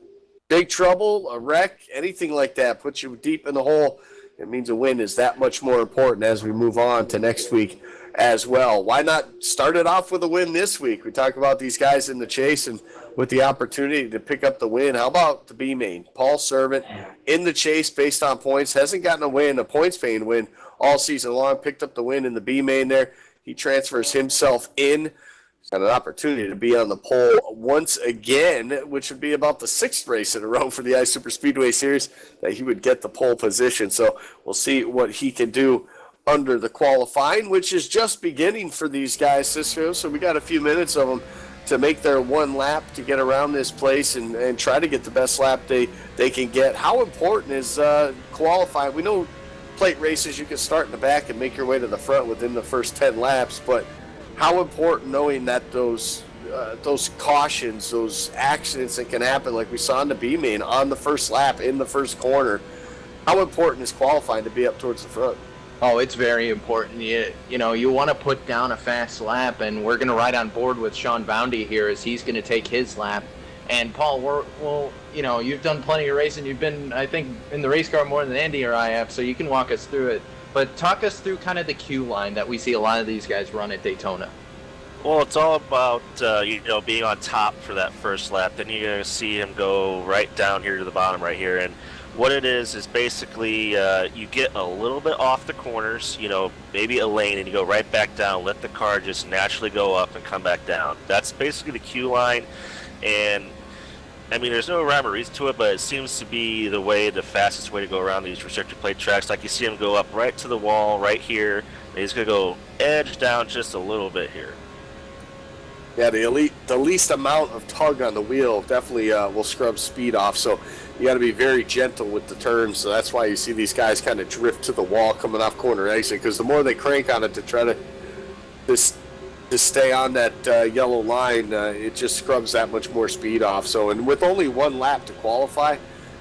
Big trouble, a wreck, anything like that puts you deep in the hole. It means a win is that much more important as we move on to next week as well. Why not start it off with a win this week? We talk about these guys in the chase and with the opportunity to pick up the win. How about the B main? Paul Servant in the chase based on points. Hasn't gotten a points paying win all season long. Picked up the win in the B main there. He transfers himself in. He's got an opportunity to be on the pole once again, which would be about the 6th race in a row for the iSuper Speedway Series that he would get the pole position. So we'll see what he can do under the qualifying, which is just beginning for these guys, Cisco. So we got a few minutes of them to make their one lap to get around this place and try to get the best lap they can get. How important is qualifying? We know plate races you can start in the back and make your way to the front within the first 10 laps, but how important knowing that those cautions, those accidents that can happen, like we saw in the B main on the first lap in the first corner, how important is qualifying to be up towards the front? Oh, it's very important. You want to put down a fast lap, and we're going to ride on board with Sean Boundy here as he's going to take his lap. And Paul, you've done plenty of racing. You've been, I think, in the race car more than Andy or I have, so you can walk us through it. But talk us through kind of the queue line that we see a lot of these guys run at Daytona. Well, it's all about being on top for that first lap. Then you're going to see him go right down here to the bottom right here. And what it is basically you get a little bit off the corners, maybe a lane, and you go right back down. Let the car just naturally go up and come back down. That's basically the queue line. And I mean, there's no rhyme or reason to it, but it seems to be the fastest way to go around these restricted plate tracks. Like you see him go up right to the wall right here. And he's going to go edge down just a little bit here. Yeah, the least amount of tug on the wheel definitely will scrub speed off. So you got to be very gentle with the turns. So that's why you see these guys kind of drift to the wall coming off corner exit, because the more they crank on it to try to stay on that yellow line, it just scrubs that much more speed off. So, and with only one lap to qualify,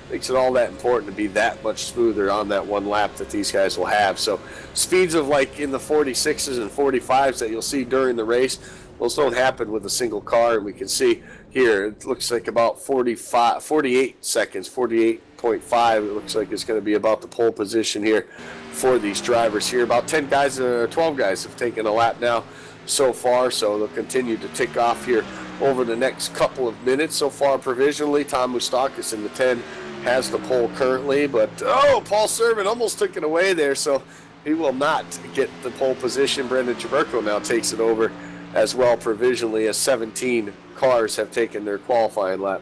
makes it all that important to be that much smoother on that one lap that these guys will have. So speeds of like in the 46s and 45s that you'll see during the race, those don't happen with a single car. And we can see here, it looks like about 48 seconds, 48.5. It looks like it's going to be about the pole position here for these drivers here. About 12 guys have taken a lap now so far, so they'll continue to tick off here over the next couple of minutes. So far, provisionally, Tom Moustakis in the 10 has the pole currently, but Paul Servant almost took it away there, so he will not get the pole position. Brendan Jaberko now takes it over as well provisionally, as 17 cars have taken their qualifying lap.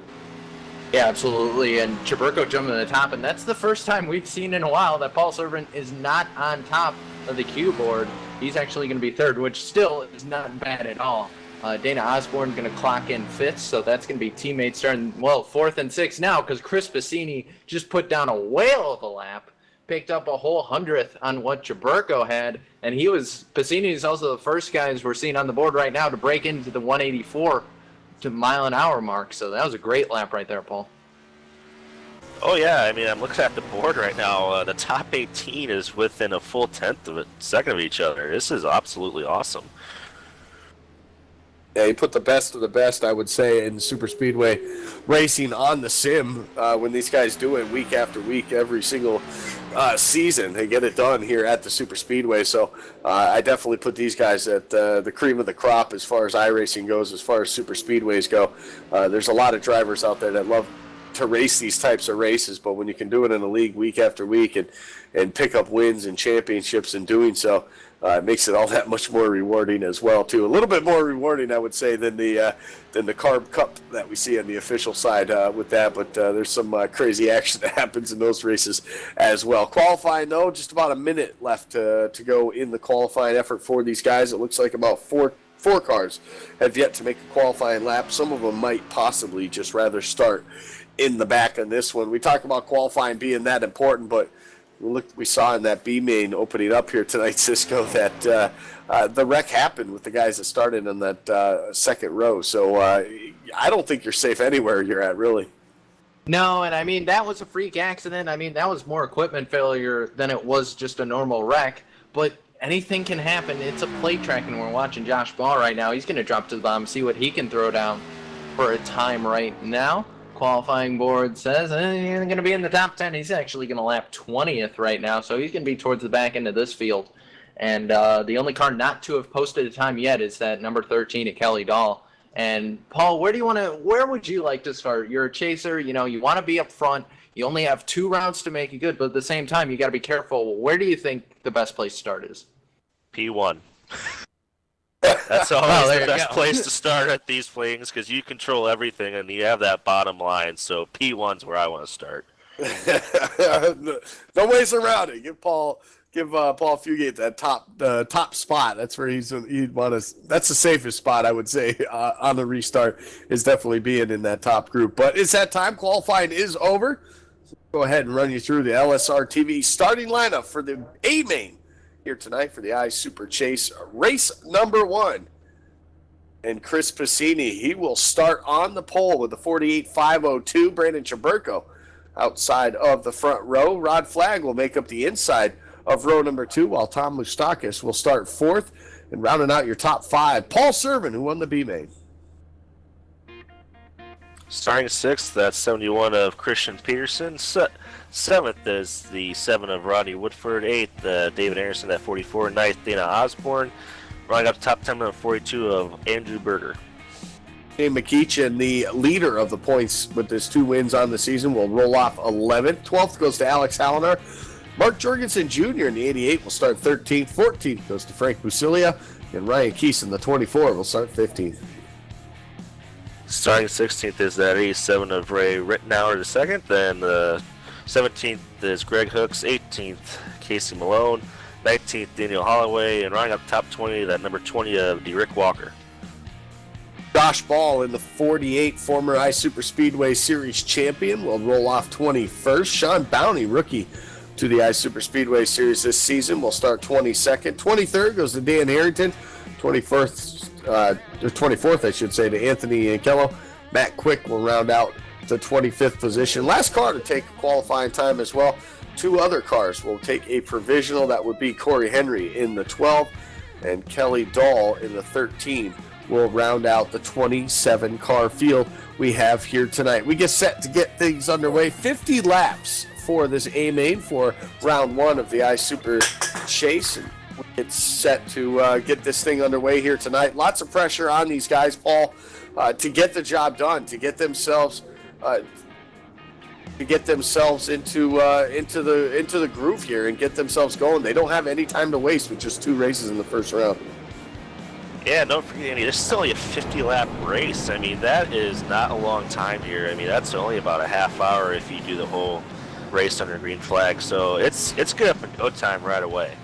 Yeah, absolutely. And Jaberko jumping to the top, and that's the first time we've seen in a while that Paul Servant is not on top of the queue board. He's actually going to be third, which still is not bad at all. Dana Osborne going to clock in fifth, so that's going to be teammates starting, fourth and sixth now, because Chris Bassini just put down a whale of a lap, picked up a whole 100th on what Jaberko had, and Bassini is also the first guys we're seeing on the board right now to break into the 184 to mile an hour mark. So that was a great lap right there, Paul. Oh yeah, I mean, I'm looking at the board right now. The top 18 is within a full tenth of a second of each other. This is absolutely awesome. Yeah, you put the best of the best, I would say, in super speedway racing on the sim when these guys do it week after week, every single season. They get it done here at the super speedway. So I definitely put these guys at the cream of the crop as far as iRacing goes, as far as super speedways go. There's a lot of drivers out there that love to race these types of races, but when you can do it in a league week after week and pick up wins and championships in doing so, it makes it all that much more rewarding as well, too. A little bit more rewarding, I would say, than the Carb Cup that we see on the official side with that. But there's some crazy action that happens in those races as well. Qualifying, though, just about a minute left to go in the qualifying effort for these guys. It looks like about four cars have yet to make a qualifying lap. Some of them might possibly just rather start in the back on this one. We talk about qualifying being that important, but we saw in that B main opening up here tonight, Cisco, that the wreck happened with the guys that started in that second row. So I don't think you're safe anywhere you're at, really. No, and I mean, that was a freak accident. I mean, that was more equipment failure than it was just a normal wreck. But anything can happen. It's a plate track, and we're watching Josh Ball right now. He's going to drop to the bottom, see what he can throw down for a time right now. Qualifying board says he's going to be in the top 10. He's actually going to lap 20th right now, so he's going to be towards the back end of this field. And the only car not to have posted a time yet is that number 13 at Kelly Dahl. And Paul, where would you like to start? You're a chaser, you want to be up front. You only have 2 rounds to make it good, but at the same time, you got to be careful. Where do you think the best place to start is? P1. That's always the best go. place to start at these things, because you control everything and you have that bottom line. So P1's where I want to start. No ways around it. Give Paul give Paul Fugate that top spot. That's where he'd want to. That's the safest spot, I would say, on the restart, is definitely being in that top group. But it's that time. Qualifying is over. So go ahead and run you through the LSRTV starting lineup for the A main here tonight for the I Super Chase race number 1. And Chris Piscini, he will start on the pole with the 48.502. Brandon Chaburko outside of the front row. Rod Flagg will make up the inside of row number 2, while Tom Moustakis will start 4th. And rounding out your top 5, Paul Servin, who won the B main. Starting 6th, that's 71 of Christian Peterson. 7th is the 7 of Rodney Woodford. 8th, David Anderson at 44. 9th, Dana Osborne. Running up the top 10 of 42 of Andrew Berger. Dave McEachin, the leader of the points with his 2 wins on the season, will roll off 11th. 12th goes to Alex Hallinar. Mark Jorgensen Jr. in the 88 will start 13th. 14th goes to Frank Busilia. And Ryan Keese in the 24 will start 15th. Starting 16th is that 87 of Ray Rittenauer II. Then the 17th is Greg Hooks. 18th, Casey Malone. 19th, Daniel Holloway. And running up top 20, that number 20 of DeRick Walker. Josh Ball in the 48, former I Super Speedway Series champion, will roll off 21st. Sean Bounty, rookie to the I Super Speedway Series this season, will start 22nd. 23rd goes to Dan Harrington. 24th, I should say, to Anthony Ankello. Matt Quick will round out the 25th position. Last car to take qualifying time as well. 2 other cars will take a provisional. That would be Corey Henry in the 12 and Kelly Dahl in the 13. Will round out the 27 car field we have here tonight. We get set to get things underway. 50 laps for this A main for round 1 of the I Super Chase. And we get set to get this thing underway here tonight. Lots of pressure on these guys, Paul, to get the job done, to get themselves into the groove here and get themselves going. They don't have any time to waste with just 2 races in the first round. Yeah, don't forget, Andy, this is only a 50-lap race. I mean, that is not a long time here. I mean, that's only about a half hour if you do the whole race under green flag. So it's good up and go time right away.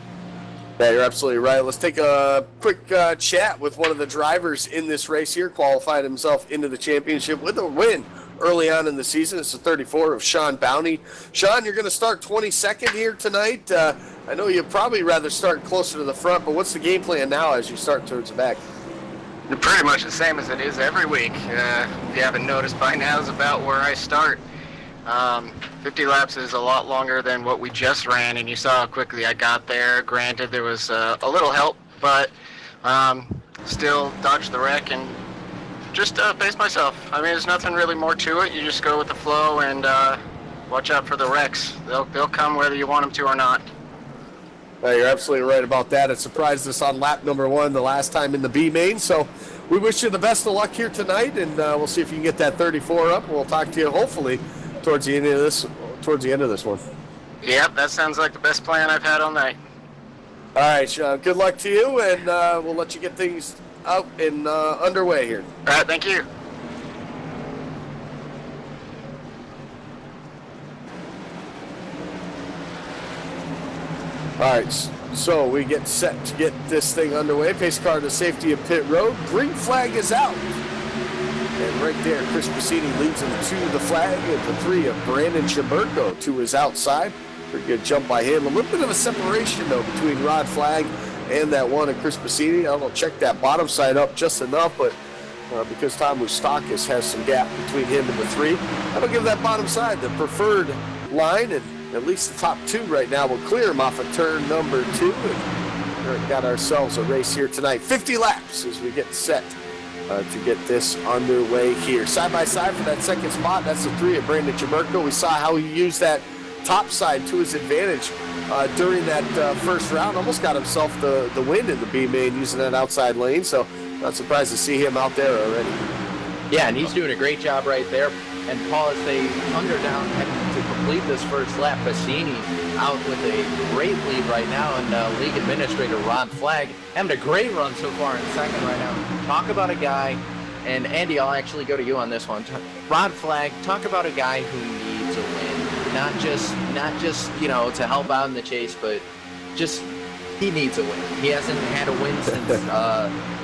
Yeah, you're absolutely right. Let's take a quick chat with one of the drivers in this race here, qualified himself into the championship with a win early on in the season. It's the 34 of Sean Bounty. Sean, you're going to start 22nd here tonight. I know you'd probably rather start closer to the front, but what's the game plan now as you start towards the back? Pretty much the same as it is every week. If you haven't noticed by now, is about where I start. 50 laps is a lot longer than what we just ran, and you saw how quickly I got there. Granted, there was a little help, but still dodged the wreck and just pace myself. I mean, there's nothing really more to it. You just go with the flow and watch out for the wrecks. They'll come whether you want them to or not. You're absolutely right about that. It surprised us on lap number 1 the last time in the B main. So we wish you the best of luck here tonight, and we'll see if you can get that 34 up. We'll talk to you hopefully towards the end of this one. Yep, that sounds like the best plan I've had all night. All right, Sean. Good luck to you, and we'll let you get things out and underway here. All right, thank you. All right, so we get set to get this thing underway. Pace car to safety of pit road. Green flag is out. And right there, Chris Piscini leads him to the flag at the 3 of Brandon Chaburko to his outside. Pretty good jump by him. A little bit of a separation, though, between Rod Flagg and that 1 of Chris Piscini. I don't know, check that bottom side up just enough, but because Tom Moustakis has some gap between him and the 3, that'll give that bottom side the preferred line, and at least the top 2 right now will clear him off of turn number 2. And we got ourselves a race here tonight. 50 laps as we get set to get this underway here. Side by side for that second spot, that's the 3 of Brandon Chaburko. We saw how he used that top side to his advantage during that first round. Almost got himself the win in the B main using that outside lane, so not surprised to see him out there already. Yeah, and he's doing a great job right there. And Paul, as they thunder down to complete this first lap, Bassini out with a great lead right now, and league administrator Rod Flagg having a great run so far in second right now. Talk about a guy, and Andy, I'll actually go to you on this one. Rod Flagg, talk about a guy who needs a win, not just to help out in the chase, but he needs a win. He hasn't had a win since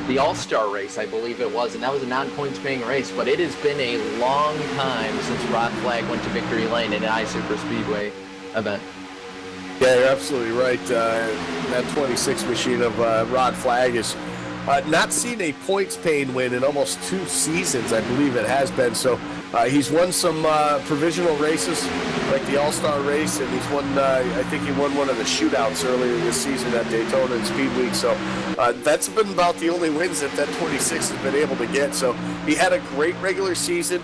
the All-Star race, I believe it was, and that was a non-points paying race, but it has been a long time since Rod Flag went to victory lane in an iSuper Speedway event. Yeah, you're absolutely right. That 26 machine of Rod Flag is not seen a points paying win in almost 2 seasons, I believe it has been. So he's won some provisional races, like the All-Star race, and he's won, I think he won one of the shootouts earlier this season at Daytona and Speed Week. So that's been about the only wins that 26 has been able to get. So he had a great regular season.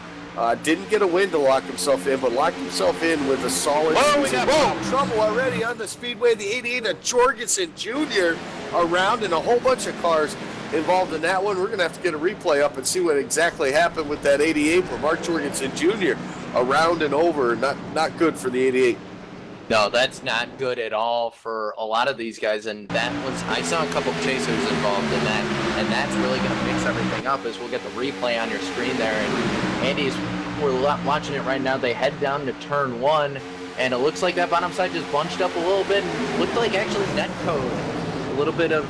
Didn't get a win to lock himself in, but locked himself in with a solid season. Trouble already on the Speedway. The 88 of Jorgensen Jr. around, and a whole bunch of cars involved in that one. We're going to have to get a replay up and see what exactly happened with that 88 for Mark Jorgensen Jr. around and over. Not good for the 88. No, that's not good at all for a lot of these guys, and I saw a couple of chasers involved in that, and that's really going to mix everything up as we'll get the replay on your screen there. And Andy's, we're watching it right now. They head down to turn 1, and it looks like that bottom side just bunched up a little bit and looked like actually netcode. A little bit of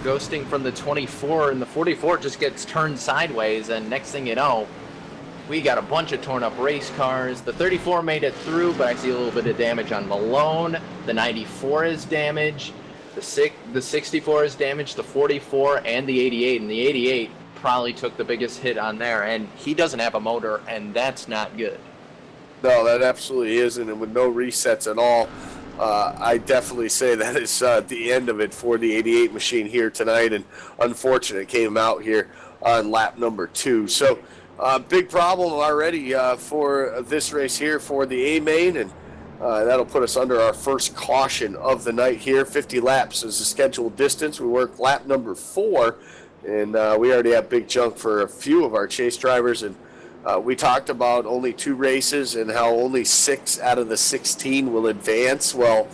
ghosting from the 24, and the 44 just gets turned sideways, and next thing you know, we got a bunch of torn up race cars. The 34 made it through, but I see a little bit of damage on Malone. The 94 is damaged. The 64 is damaged. The 44 and the 88. And the 88 probably took the biggest hit on there. And he doesn't have a motor, and that's not good. No, that absolutely isn't. And with no resets at all, I definitely say that is the end of it for the 88 machine here tonight. And unfortunately, it came out here on lap number 2. So, big problem already for this race here for the A-Main, and that'll put us under our first caution of the night here. 50 laps is the scheduled distance. We work lap number 4, and we already have big junk for a few of our chase drivers, and we talked about only 2 races and how only 6 out of the 16 will advance. Well,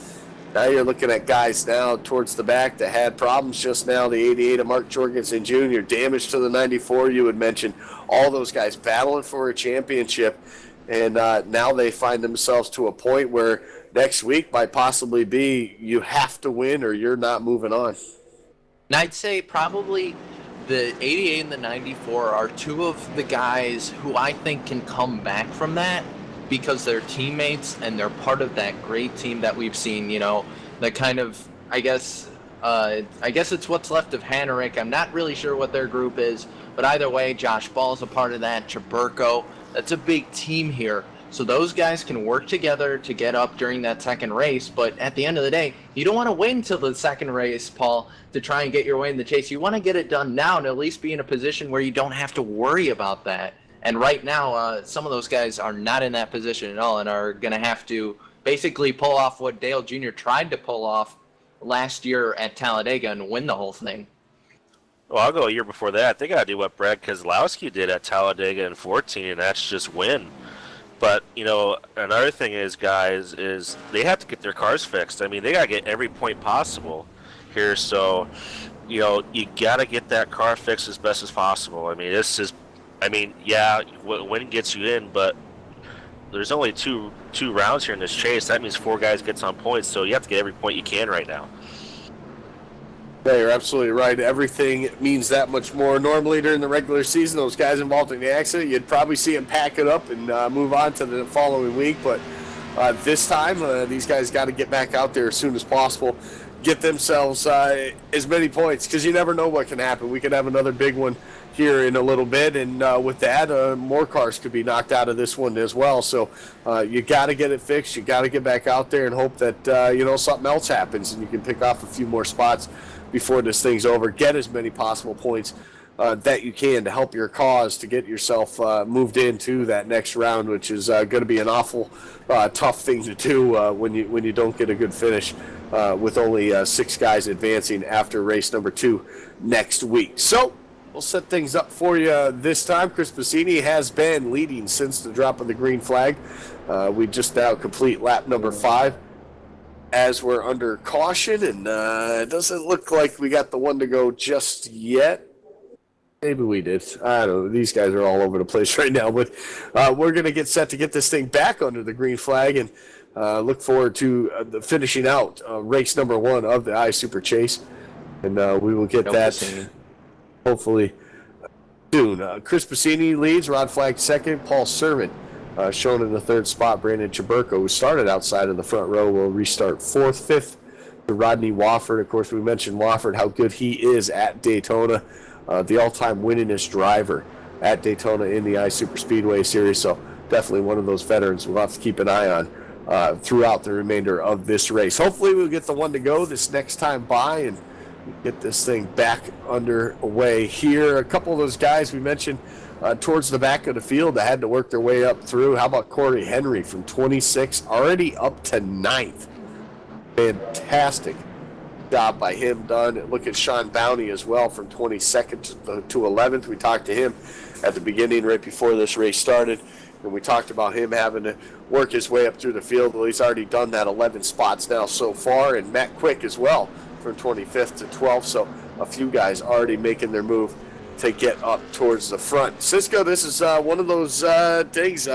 now you're looking at guys now towards the back that had problems just now. The 88 of Mark Jorgensen Jr., damage to the 94 you had mentioned. All those guys battling for a championship. And now they find themselves to a point where next week might possibly be you have to win or you're not moving on. And I'd say probably the 88 and the 94 are 2 of the guys who I think can come back from that, because they're teammates and they're part of that great team that we've seen, you know, the kind of, I guess it's what's left of Hanerick. I'm not really sure what their group is, but either way, Josh Ball's a part of that, Chaburko. That's a big team here. So those guys can work together to get up during that second race, but at the end of the day, you don't want to wait until the second race, Paul, to try and get your way in the chase. You want to get it done now and at least be in a position where you don't have to worry about that. And right now, some of those guys are not in that position at all and are going to have to basically pull off what Dale Jr. tried to pull off last year at Talladega and win the whole thing. Well, I'll go a year before that. They got to do what Brad Keselowski did at Talladega in 14, and that's just win. But, you know, another thing is, guys, is they have to get their cars fixed. I mean, they got to get every point possible here. So, you know, you got to get that car fixed as best as possible. I mean, yeah, win gets you in, but there's only two rounds here in this chase. That means 4 guys gets on points, so you have to get every point you can right now. Yeah, you're absolutely right. Everything means that much more. Normally during the regular season, those guys involved in the accident, you'd probably see them pack it up and move on to the following week. But this time, these guys got to get back out there as soon as possible, get themselves as many points, because you never know what can happen. We could have another big one here in a little bit, and with that, more cars could be knocked out of this one as well. So you got to get it fixed. You got to get back out there and hope that something else happens and you can pick off a few more spots before this thing's over. Get as many possible points that you can to help your cause to get yourself moved into that next round, which is going to be an awful tough thing to do when you don't get a good finish with only 6 guys advancing after race number 2 next week. So we'll set things up for you this time. Chris Bassini has been leading since the drop of the green flag. We just now complete lap number 5 as we're under caution, and it doesn't look like we got the one to go just yet. Maybe we did. I don't know. These guys are all over the place right now, but we're going to get set to get this thing back under the green flag, and look forward to the finishing out race number 1 of the Super Chase, and we will get that hopefully soon. Chris Bassini leads, Rod Flag second, Paul Servant shown in the third spot. Brandon Chaburko, who started outside in the front row, will restart fourth. Fifth to Rodney Wofford. Of course, we mentioned Wofford, how good he is at Daytona, the all-time winningest driver at Daytona in the Super Speedway Series, so definitely one of those veterans we'll have to keep an eye on throughout the remainder of this race. Hopefully we'll get the one to go this next time by and get this thing back underway here. A couple of those guys we mentioned towards the back of the field that had to work their way up through. How about Corey Henry from 26 already up to 9th? Fantastic job by him done. Look at Sean Bounty as well from 22nd to 11th. We talked to him at the beginning right before this race started, and we talked about him having to work his way up through the field. Well, he's already done that 11 spots now so far, and Matt Quick as well from 25th to 12th, so a few guys already making their move to get up towards the front. Cisco, this is one of those things.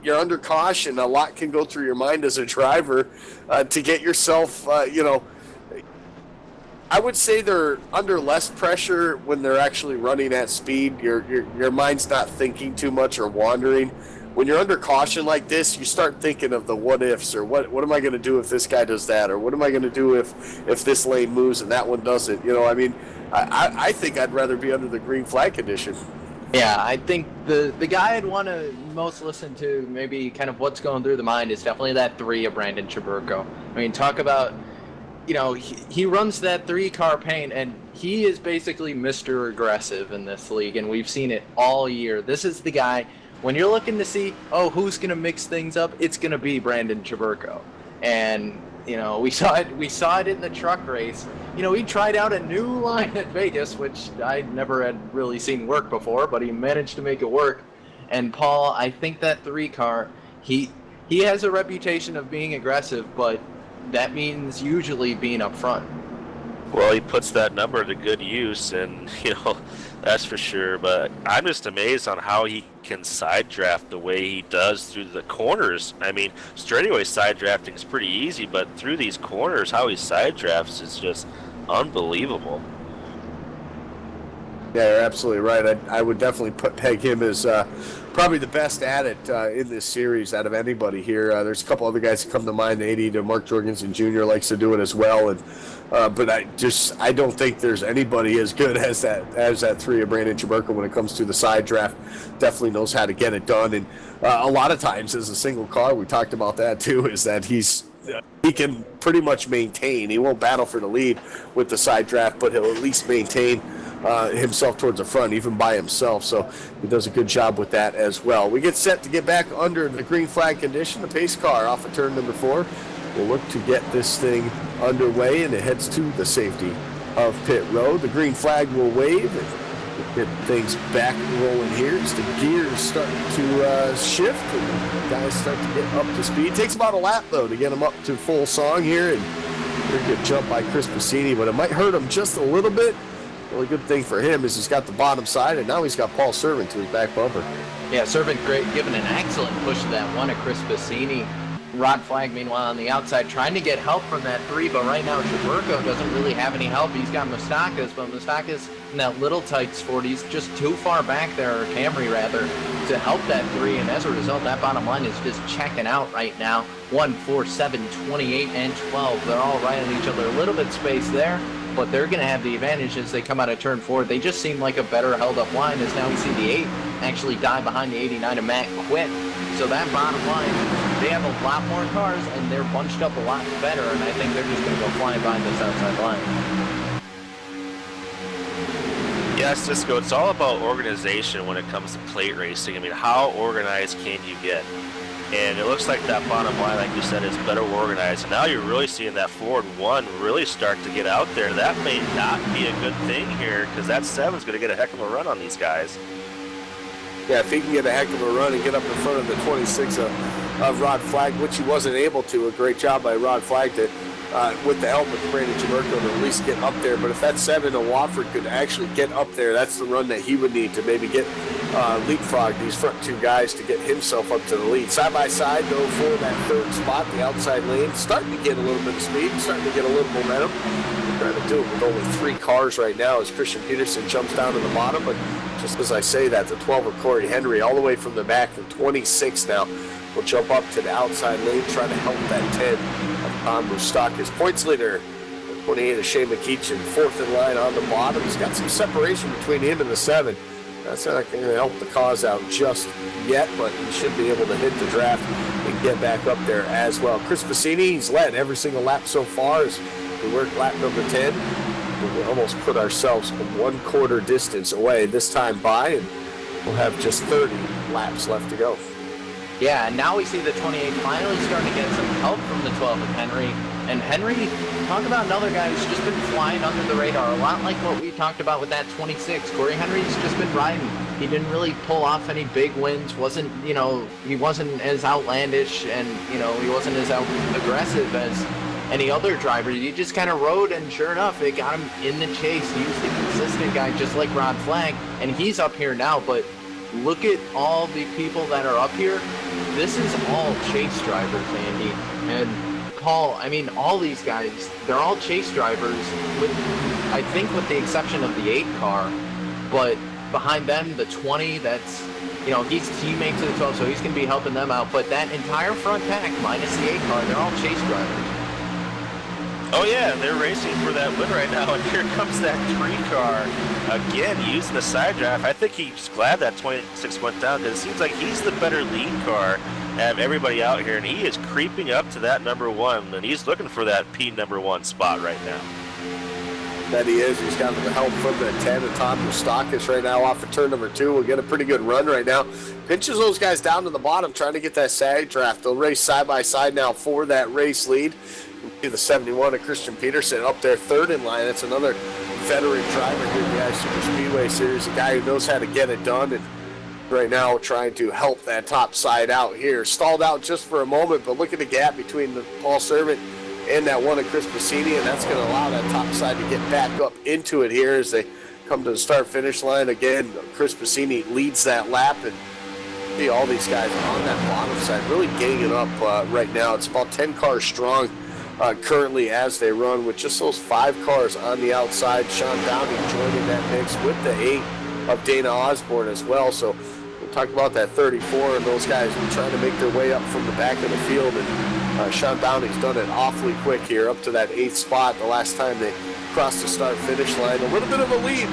You're under caution. A lot can go through your mind as a driver to get yourself, I would say they're under less pressure when they're actually running at speed. Your mind's not thinking too much or wandering. When you're under caution like this, you start thinking of the what ifs, or what am I going to do if this guy does that, or what am I going to do if this lane moves and that one doesn't. I think I'd rather be under the green flag condition. Yeah, I think the guy I'd want to most listen to, maybe kind of what's going through the mind, is definitely that 3 of Brandon Chaburko. I mean, talk about, he runs that 3-car paint, and he is basically Mr. Aggressive in this league, and we've seen it all year. This is the guy, when you're looking to see, who's going to mix things up, it's going to be Brandon Chaburko. And, we saw it in the truck race. He tried out a new line at Vegas, which I never had really seen work before, but he managed to make it work. And Paul, I think that 3-car, he has a reputation of being aggressive, but that means usually being up front. Well, he puts that number to good use, and, that's for sure. But I'm just amazed on how he can side draft the way he does through the corners. I mean, straightaway side drafting is pretty easy, but through these corners, how he side drafts is just unbelievable. Yeah, you're absolutely right. I would definitely peg him as probably the best at it in this series out of anybody here. There's a couple other guys that come to mind. 80 to Mark Jorgensen Jr. likes to do it as well, and but I don't think there's anybody as good as that 3 of Brandon Chaburko when it comes to the side draft. Definitely knows how to get it done, and a lot of times as a single car, we talked about that too, is that he can pretty much maintain. He won't battle for the lead with the side draft, but he'll at least maintain himself towards the front, even by himself. So he does a good job with that as well. We get set to get back under the green flag condition. The pace car off of turn number 4 will look to get this thing underway, and it heads to the safety of pit road. The green flag will wave and get things back rolling here as the gears start to shift and guys start to get up to speed. It takes about a lap though to get them up to full song here, and very good jump by Chris Bassini, but it might hurt him just a little bit. The only good thing for him is he's got the bottom side, and now he's got Paul Servant to his back bumper. Yeah, Servant great, giving an excellent push to that one of Chris Bassini. Rod Flag, meanwhile, on the outside, trying to get help from that 3, but right now Chaburko doesn't really have any help. He's got Mustakas, but Mustakas in that little tight sport, he's just too far back there, or Camry rather, to help that 3, and as a result, that bottom line is just checking out right now. 1, 4, 7, 28, and 12. They're all right on each other. A little bit space there, but they're going to have the advantage as they come out of turn 4. They just seem like a better held-up line, as now we see the 8 actually die behind the 89 of Matt Quitt. So that bottom line, they have a lot more cars, and they're bunched up a lot better, and I think they're just going to go flying by this outside line. Yeah, Cisco, it's all about organization when it comes to plate racing. I mean, how organized can you get? And it looks like that bottom line, like you said, is better organized. And now you're really seeing that Ford 1 really start to get out there. That may not be a good thing here, because that 7's going to get a heck of a run on these guys. Yeah, if he can get a heck of a run and get up in front of the 26 of Rod Flag, which he wasn't able to. A great job by Rod Flag to, with the help of Brandon Chaburko, to at least get up there. But if that 7 of Wofford could actually get up there, that's the run that he would need to maybe get leapfrog these front two guys to get himself up to the lead. Side by side, though, for that third spot, the outside lane, starting to get a little bit of speed, starting to get a little momentum. We're trying to do it with only 3 cars right now as Christian Peterson jumps down to the bottom. But just as I say that, the 12 of Corey Henry, all the way from the back, from 26 now, will jump up to the outside lane, trying to help that 10 of Tom Moustakis. Points leader, 28 of Shane McEachin, 4th in line on the bottom. He's got some separation between him and the 7. That's not going to help the cause out just yet, but he should be able to hit the draft and get back up there as well. Chris Bassini, he's led every single lap so far as we work lap number 10. We almost put ourselves 1/4 distance away this time by, and we'll have just 30 laps left to go. Yeah, and now we see the 28 finally starting to get some help from the 12 of Henry. And Henry, talk about another guy who's just been flying under the radar, a lot like what we talked about with that 26. Corey Henry's just been riding. He didn't really pull off any big wins, he wasn't as outlandish, and, he wasn't as aggressive as any other driver. He just kind of rode, and sure enough, it got him in the chase. He was the consistent guy, just like Rod Flagg, and he's up here now, but look at all the people that are up here. This is all chase drivers, Andy. And Paul, all these guys, they're all chase drivers, with the exception of the 8 car. But behind them, the 20, that's, he's teammate to the 12, so he's going to be helping them out. But that entire front pack, minus the 8 car, they're all chase drivers. Oh yeah, they're racing for that win right now, and here comes that 3 car again using the side draft. I think he's glad that 26 went down, because it seems like he's the better lead car out of everybody out here, and he is creeping up to that number 1, and he's looking for that P number 1 spot right now. That he is. He's got the help from the 10 and Tom Moustakis right now off of turn number 2. We'll get a pretty good run right now. Pinches those guys down to the bottom, trying to get that side draft. They'll race side by side now for that race lead. The 71 of Christian Peterson up there 3rd in line. That's another veteran driver here in the Ice Super Speedway Series, a guy who knows how to get it done, and right now trying to help that top side out here. Stalled out just for a moment, but look at the gap between the Paul Servant and that one of Chris Bassini, and that's going to allow that top side to get back up into it here as they come to the start-finish line. Again, Chris Bassini leads that lap, and see all these guys on that bottom side really ganging up right now. It's about 10 cars strong currently as they run, with just those 5 cars on the outside. Sean Downey joining that mix with the 8 of Dana Osborne as well. So we'll talk about that 34 and those guys trying to make their way up from the back of the field. And Sean Downey's done it awfully quick here up to that 8th spot the last time they crossed the start-finish line. A little bit of a lead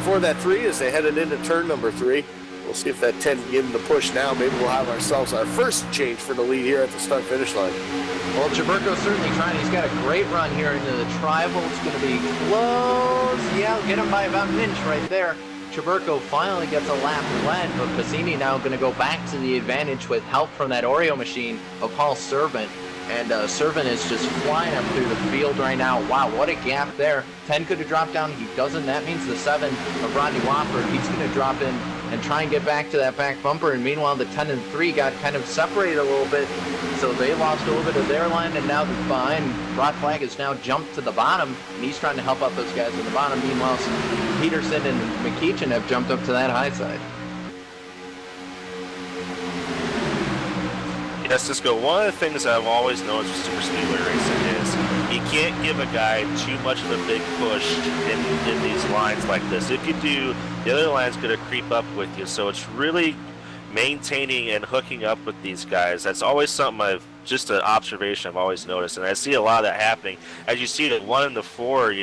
for that 3 as they headed into turn number 3. We'll see if that 10 can give them the push now. Maybe we'll have ourselves our first change for the lead here at the start-finish line. Well, Jaberko's certainly trying. He's got a great run here into the Tribal. It's going to be close. Yeah, get him by about an inch right there. Jaberko finally gets a lap led, but Bassini now going to go back to the advantage with help from that Oreo machine of Paul Servant. And Servant is just flying up through the field right now. Wow, what a gap there. 10 could have dropped down. He doesn't. That means the 7 of Rodney Wofford, he's going to drop in and try and get back to that back bumper. And meanwhile, the 10 and 3 got kind of separated a little bit. So they lost a little bit of their line, and now behind, Rod Flagg has now jumped to the bottom, and he's trying to help out those guys in the bottom. Meanwhile, Peterson and McEachin have jumped up to that high side. Yes, Cisco, one of the things I've always noticed with super speedway racing is you can't give a guy too much of a big push in these lines like this. If you do, the other line's going to creep up with you. So it's really maintaining and hooking up with these guys. That's always something just an observation I've always noticed. And I see a lot of that happening. As you see the 1 and the 4,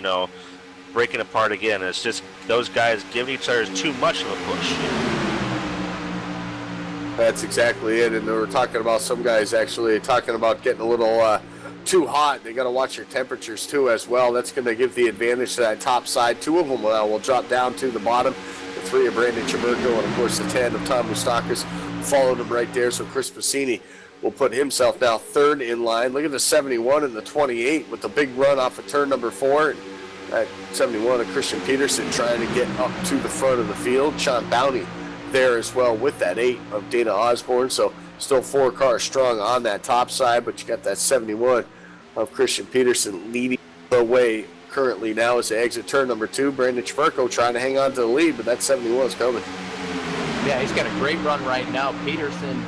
breaking apart again. It's just those guys giving each other too much of a push. That's exactly it. And they were talking about some guys actually talking about getting a little too hot. They got to watch your temperatures too as well. That's going to give the advantage to that top side. 2 of them will drop down to the bottom. The 3 of Brandon Jaberko, and of course the 10 of Tom Moustakis followed him right there. So Chris Bassini will put himself now 3rd in line. Look at the 71 and the 28 with the big run off of turn number 4. And that 71 of Christian Peterson trying to get up to the front of the field. Sean Downey there as well with that 8 of Dana Osborne. So still 4 cars strong on that top side, but you got that 71 of Christian Peterson leading the way currently now as they exit turn number 2. Brandon Jaberko trying to hang on to the lead, but that 71 is coming. Yeah, he's got a great run right now. Peterson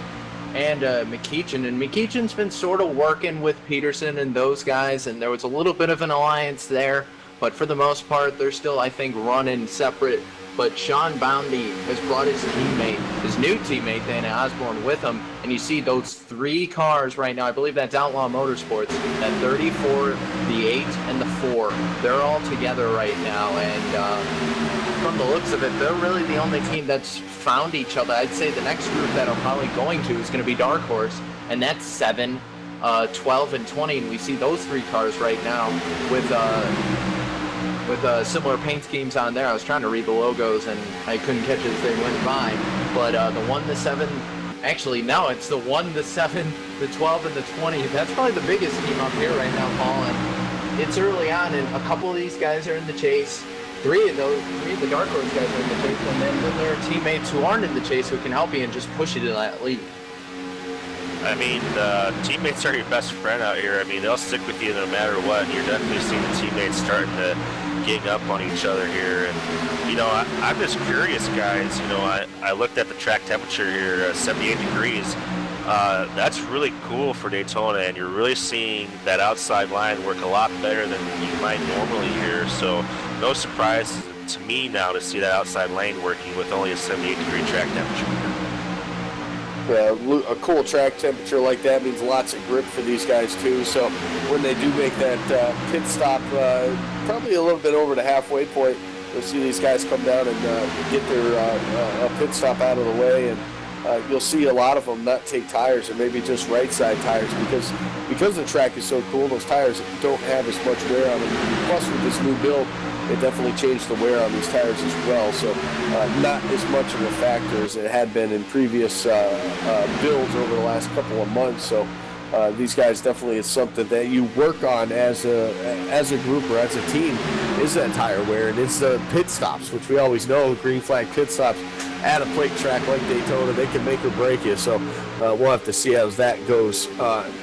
and McEachin. And McEachin's been sort of working with Peterson and those guys, and there was a little bit of an alliance there. But for the most part, they're still, I think, running separate. But Sean Boundy has brought his teammate, his new teammate, Dana Osborne, with him. And you see those 3 cars right now. I believe that's Outlaw Motorsports. That 34, the 8, and the 4. They're all together right now. And from the looks of it, they're really the only team that's found each other. I'd say the next group that I'm probably going to is going to be Dark Horse. And that's 7, 12, and 20. And we see those 3 cars right now with similar paint schemes on there. I was trying to read the logos and I couldn't catch it as they went by. But the 1, the 7, actually now it's the 1, the 7, the 12, and the 20. That's probably the biggest team up here right now, Paul. And it's early on, and a couple of these guys are in the chase. 3 of the Dark Horse guys are in the chase, and then there are teammates who aren't in the chase who can help you and just push you to that lead. I mean, teammates are your best friend out here. I mean, they'll stick with you no matter what. You're definitely seeing the teammates starting to gang up on each other here. And, you know, I'm just curious, guys. You know, I looked at the track temperature here, 78 degrees. That's really cool for Daytona, and you're really seeing that outside line work a lot better than you might normally hear. So no surprise to me now to see that outside lane working with only a 78-degree track temperature. A cool track temperature like that means lots of grip for these guys too. So when they do make that pit stop, probably a little bit over the halfway point, you'll see these guys come down and get their pit stop out of the way, and you'll see a lot of them not take tires or maybe just right side tires because the track is so cool. Those tires don't have as much wear on them. Plus with this new build, it definitely changed the wear on these tires as well, so not as much of a factor as it had been in previous builds over the last couple of months. So these guys definitely, it's something that you work on as a group or as a team, is that tire wear, and it's the pit stops, which we always know green flag pit stops at a plate track like Daytona, they can make or break you. So we'll have to see how that goes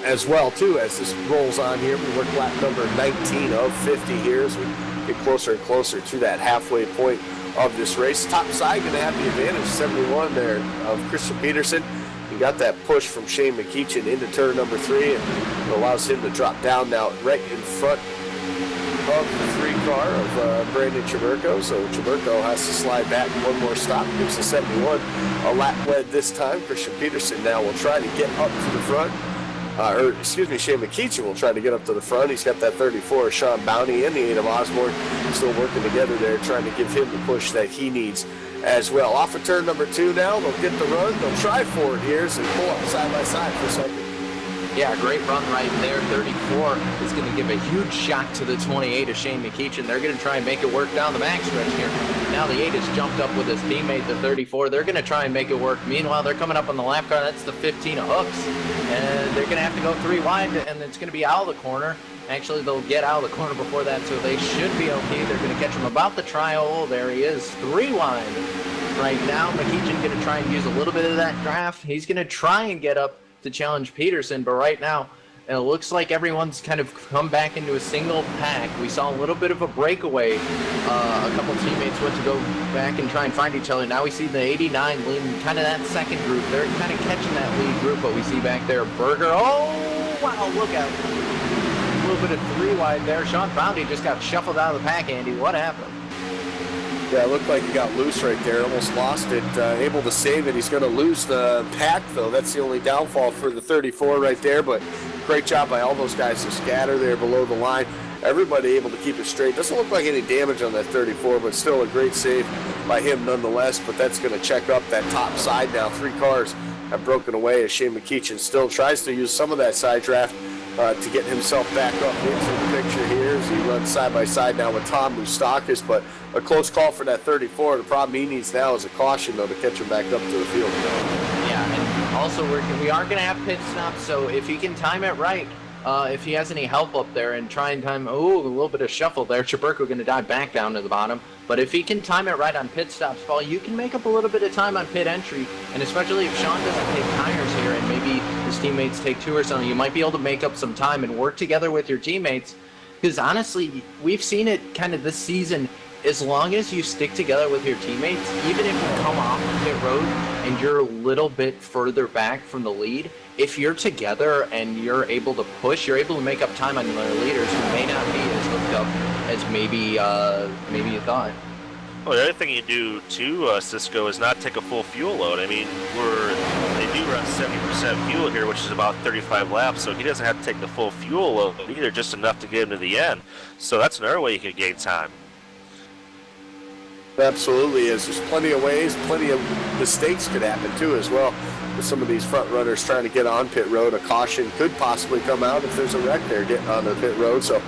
as well too as this rolls on here. We work lap number 19 of 50 here as we get closer and closer to that halfway point of this race. Top side going to have the advantage, 71 there of Christian Peterson. He got that push from Shane McEachin into turn number 3, and it allows him to drop down now right in front of the 3 car of Brandon Chiburko. So Chiburko has to slide back one more stop, gives the 71 a lap led this time. Christian Peterson now will try to get up to the front. Shane McEachin will try to get up to the front. He's got that 34 of Sean Bounty and the 8 of Osborne still working together there, trying to give him the push that he needs as well. Off of turn number 2 now, they'll get the run. They'll try forward gears and pull up side by side for a second. Yeah, great run right there. 34 is going to give a huge shock to the 28 of Shane McEachin. They're going to try and make it work down the back stretch here. Now the 8 has jumped up with his teammate, the 34. They're going to try and make it work. Meanwhile, they're coming up on the lap car. That's the 15 of Hooks. And they're going to have to go 3 wide, and it's going to be out of the corner. Actually, they'll get out of the corner before that, so they should be okay. They're going to catch him about the tri-oval. There he is, 3 wide. Right now, McEachin going to try and use a little bit of that draft. He's going to try and get up to challenge Peterson, but right now it looks like everyone's kind of come back into a single pack. We saw a little bit of a breakaway. A couple teammates went to go back and try and find each other. Now we see the 89 leading kind of that second group. They're kind of catching that lead group, but we see back there Berger. Oh, wow, look out. A little bit of 3 wide there. Sean Bounty just got shuffled out of the pack, Andy. What happened? Yeah, it looked like he got loose right there, almost lost it, able to save it. He's going to lose the pack, though. That's the only downfall for the 34 right there, but great job by all those guys to scatter there below the line. Everybody able to keep it straight. Doesn't look like any damage on that 34, but still a great save by him nonetheless, but that's going to check up that top side now. 3 cars have broken away as Shane McEachin still tries to use some of that side draft to get himself back up into the picture here as he runs side by side now with Tom Moustakis, but a close call for that 34. The problem he needs now is a caution, though, to catch him back up to the field. Yeah, and also we are going to have pit stops, so if he can time it right, if he has any help up there and try and time, a little bit of shuffle there, Chiburko going to dive back down to the bottom. But if he can time it right on pit stops, Paul, you can make up a little bit of time on pit entry, and especially if Sean doesn't take tires here and maybe his teammates take 2 or something, you might be able to make up some time and work together with your teammates. Because honestly, we've seen it kind of this season as long as you stick together with your teammates, even if you come off the pit road and you're a little bit further back from the lead, if you're together and you're able to push, you're able to make up time on your leaders who may not be as hooked up as maybe you thought. Well, the other thing you do too, Cisco, is not take a full fuel load. I mean, they do run 70% fuel here, which is about 35 laps, so he doesn't have to take the full fuel load either, just enough to get him to the end. So that's another way you could gain time. Absolutely is. There's plenty of ways, plenty of mistakes could happen too as well. With some of these front runners trying to get on pit road, a caution could possibly come out if there's a wreck there getting on the pit road. So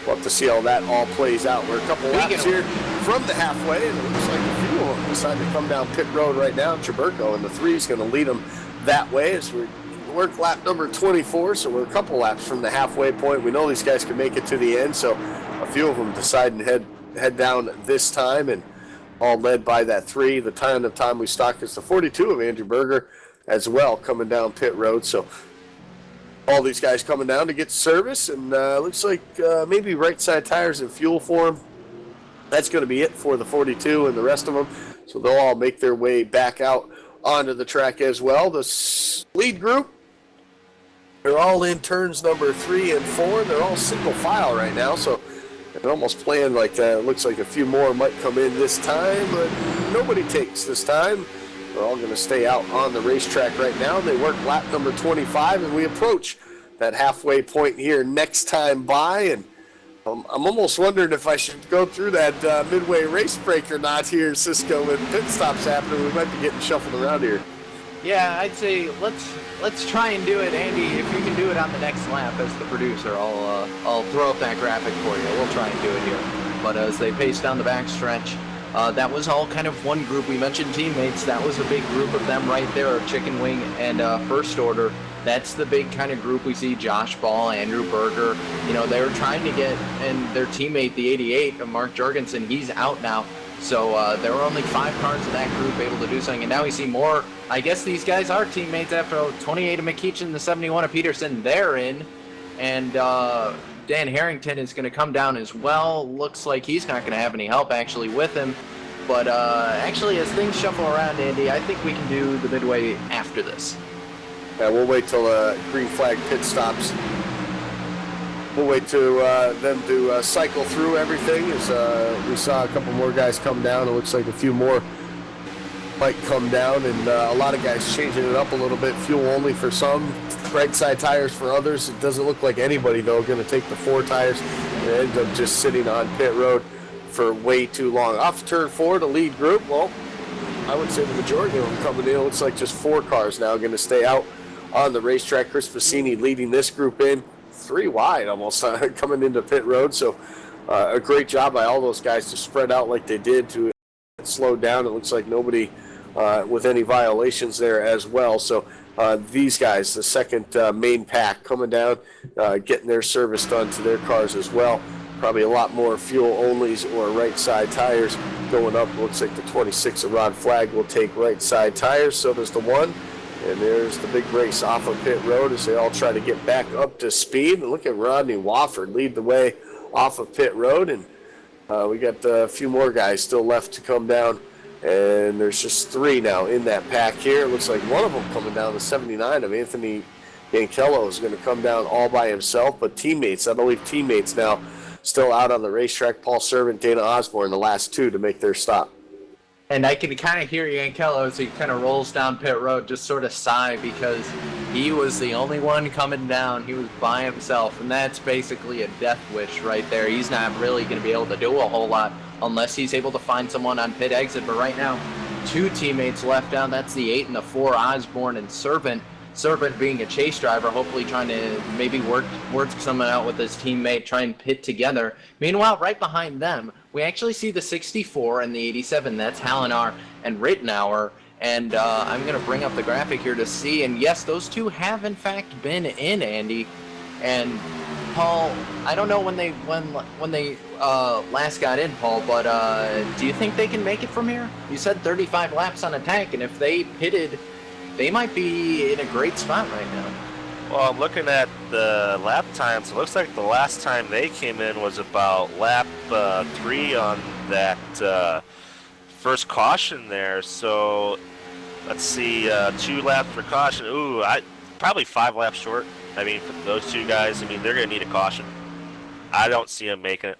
we'll have to see how that all plays out. We're a couple laps here from the halfway, and it looks like the fuel decided to come down pit road right now. Chaburko and the 3 is going to lead them that way as we work lap number 24. So we're a couple laps from the halfway point. We know these guys can make it to the end, so a few of them deciding to head down this time, and all led by that 3. The time we stock is the 42 of Andrew Berger as well, coming down pit road. So all these guys coming down to get service, and looks like maybe right side tires and fuel for them. That's going to be it for the 42 and the rest of them. So they'll all make their way back out onto the track as well. The lead group, they're all in turns number 3 and 4. They're all single file right now, so they're almost playing like it looks like a few more might come in this time, but nobody takes this time. They're all going to stay out on the racetrack right now. They work lap number 25, and we approach that halfway point here next time by. And I'm almost wondering if I should go through that midway race break or not here, Cisco, with pit stops happening. We might be getting shuffled around here. Yeah, I'd say let's try and do it, Andy. If you can do it on the next lap as the producer, I'll throw up that graphic for you. We'll try and do it here. But as they pace down the backstretch, that was all kind of one group. We mentioned teammates. That was a big group of them right there, Chicken Wing and First Order. That's the big kind of group we see. Josh Ball, Andrew Berger. You know, they were trying to get, and their teammate, the 88, Mark Jorgensen, he's out now. So there were only 5 cars of that group able to do something, and now we see more. I guess these guys are teammates after 28 of McKeechin, the 71 of Peterson, they're in. And Dan Harrington is going to come down as well. Looks like he's not going to have any help actually with him. But actually, as things shuffle around, Andy, I think we can do the midway after this. Yeah, we'll wait till green flag pit stops. We'll wait to them to cycle through everything. As we saw a couple more guys come down, it looks like a few more might come down, and a lot of guys changing it up a little bit. Fuel only for some, right side tires for others. It doesn't look like anybody though going to take the 4 tires and end up just sitting on pit road for way too long. Off turn 4, the lead group. Well, I would say the majority of them coming in. It looks like just 4 cars now going to stay out on the racetrack. Chris Fassini leading this group in 3 wide almost coming into pit road. So a great job by all those guys to spread out like they did to slow down. It looks like nobody with any violations there as well. So these guys, the second main pack coming down, getting their service done to their cars as well. Probably a lot more fuel onlys or right side tires going up. Looks like the 26 of Rod Flagg will take right side tires. So does the 1. And there's the big race off of pit road as they all try to get back up to speed. And look at Rodney Wofford lead the way off of pit road. And we got a few more guys still left to come down. And there's just 3 now in that pack here. It looks like one of them coming down, the 79 of Anthony Yankello, is going to come down all by himself. But teammates, I believe teammates now still out on the racetrack. Paul Servant, Dana Osborne, the last 2 to make their stop. And I can kind of hear Yankello as he kind of rolls down pit road, just sort of sigh, because he was the only one coming down. He was by himself, and that's basically a death wish right there. He's not really going to be able to do a whole lot unless he's able to find someone on pit exit. But right now, 2 teammates left down. That's the 8 and the 4, Osborne and Servant. Servant being a chase driver, hopefully trying to maybe work someone out with his teammate, try and pit together. Meanwhile, right behind them, we actually see the 64 and the 87. That's Hallinar and Rittenauer. And I'm going to bring up the graphic here to see. And yes, those 2 have in fact been in, Andy. And Paul, I don't know when they last got in, Paul, but do you think they can make it from here? You said 35 laps on a tank, and if they pitted, they might be in a great spot right now. Well, I'm looking at the lap times. It looks like the last time they came in was about lap 3 on that first caution there. So let's see, 2 laps for caution. Ooh, probably 5 laps short. I mean, for those two guys, I mean, they're going to need a caution. I don't see them making it.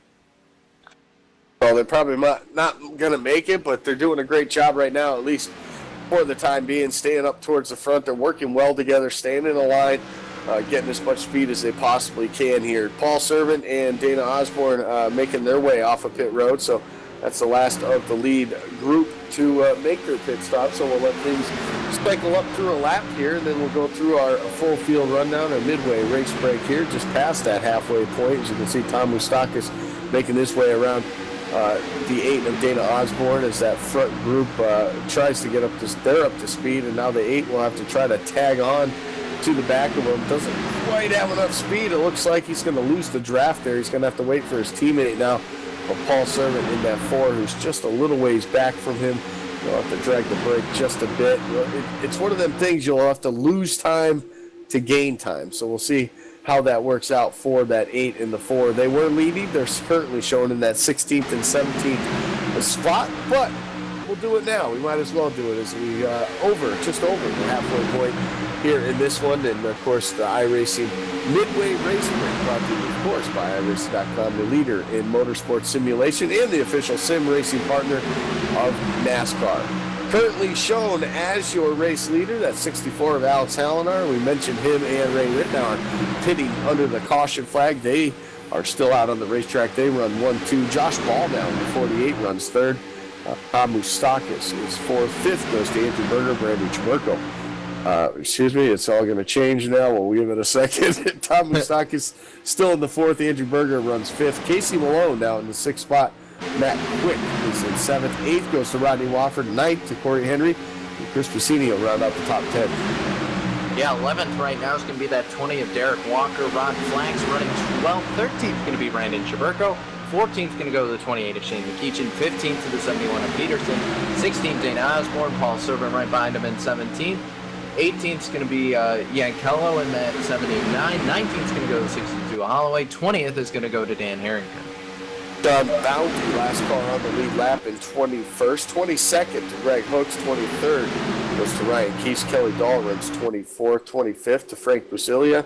Well, they're probably not going to make it, but they're doing a great job right now, at least for the time being, staying up towards the front. They're working well together, staying in a line, getting as much speed as they possibly can here. Paul Servant and Dana Osborne making their way off of pit road, so that's the last of the lead group to make their pit stop. So we'll let things cycle up through a lap here, and then we'll go through our full field rundown, our midway race break here, just past that halfway point. As you can see, Tom Moustakis making his way around the 8 of Dana Osborne as that front group tries to get up to, they're up to speed, and now the 8 will have to try to tag on to the back of him. Doesn't quite have enough speed. It looks like he's going to lose the draft there. He's going to have to wait for his teammate now, but Paul Servant in that 4, who's just a little ways back from him. You'll have to drag the brake just a bit. It's one of them things you'll have to lose time to gain time. So we'll see how that works out for that 8 and the 4. They were leading. They're currently shown in that 16th and 17th spot, but we'll do it now. We might as well do it as we just over the halfway point here in this one. And of course, the iRacing Midway Race Break brought to you, of course, by iRacing.com, the leader in motorsport simulation and the official sim racing partner of NASCAR. Currently shown as your race leader, that's 64 of Alex Hallinar. We mentioned him and Ray Rittenauer pitting under the caution flag. They are still out on the racetrack. They run 1-2. Josh Ball now in the 48 runs third. Tom Moustakis is fourth. Fifth goes to Andrew Berger, Brandon Chaburko. Excuse me, it's all going to change now. We'll give it a second. Tom Moustakis still in the fourth. Andrew Berger runs fifth. Casey Malone now in the sixth spot. Matt Quick is in seventh. Eighth goes to Rodney Wofford. Ninth to Corey Henry. And Chris Pacini will round out the top 10. Yeah, 11th right now is going to be that 20 of Derek Walker. Rod Flax running 12th. 13th is going to be Brandon Chaburko. 14th is going to go to the 28 of Shane McEachin. 15th to the 71 of Peterson. 16th, Dana Osborne. Paul Servant right behind him in 17th. 18th is going to be Yankello in that 79. 19th is going to go to the 62 of Holloway. 20th is going to go to Dan Harrington. Don Bounty, last car on the lead lap in 21st. 22nd to Greg Hooks. 23rd goes to Ryan Keese. Kelly Dahl runs 24th. 25th to Frank Busilia.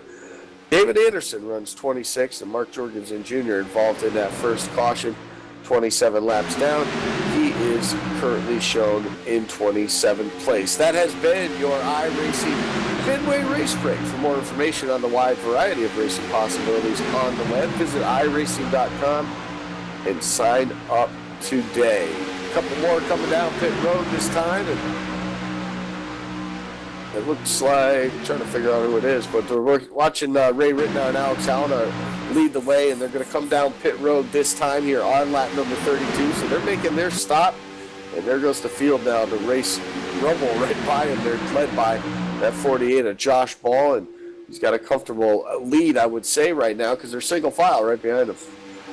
David Anderson runs 26th, and Mark Jorgensen Jr. involved in that first caution. 27 laps down. He is currently shown in 27th place. That has been your iRacing Midway Race Break. For more information on the wide variety of racing possibilities on the web, visit iRacing.com and sign up today. A couple more coming down pit road this time, and it looks like, I'm trying to figure out who it is, but we're watching Ray Rittenauer and Alex Hallinar lead the way, and they're going to come down pit road this time here on lap number 32. So they're making their stop, and there goes the field now to race rumble right by him. They're led by that 48 of Josh Ball, and he's got a comfortable lead, I would say, right now, because they're single file right behind him.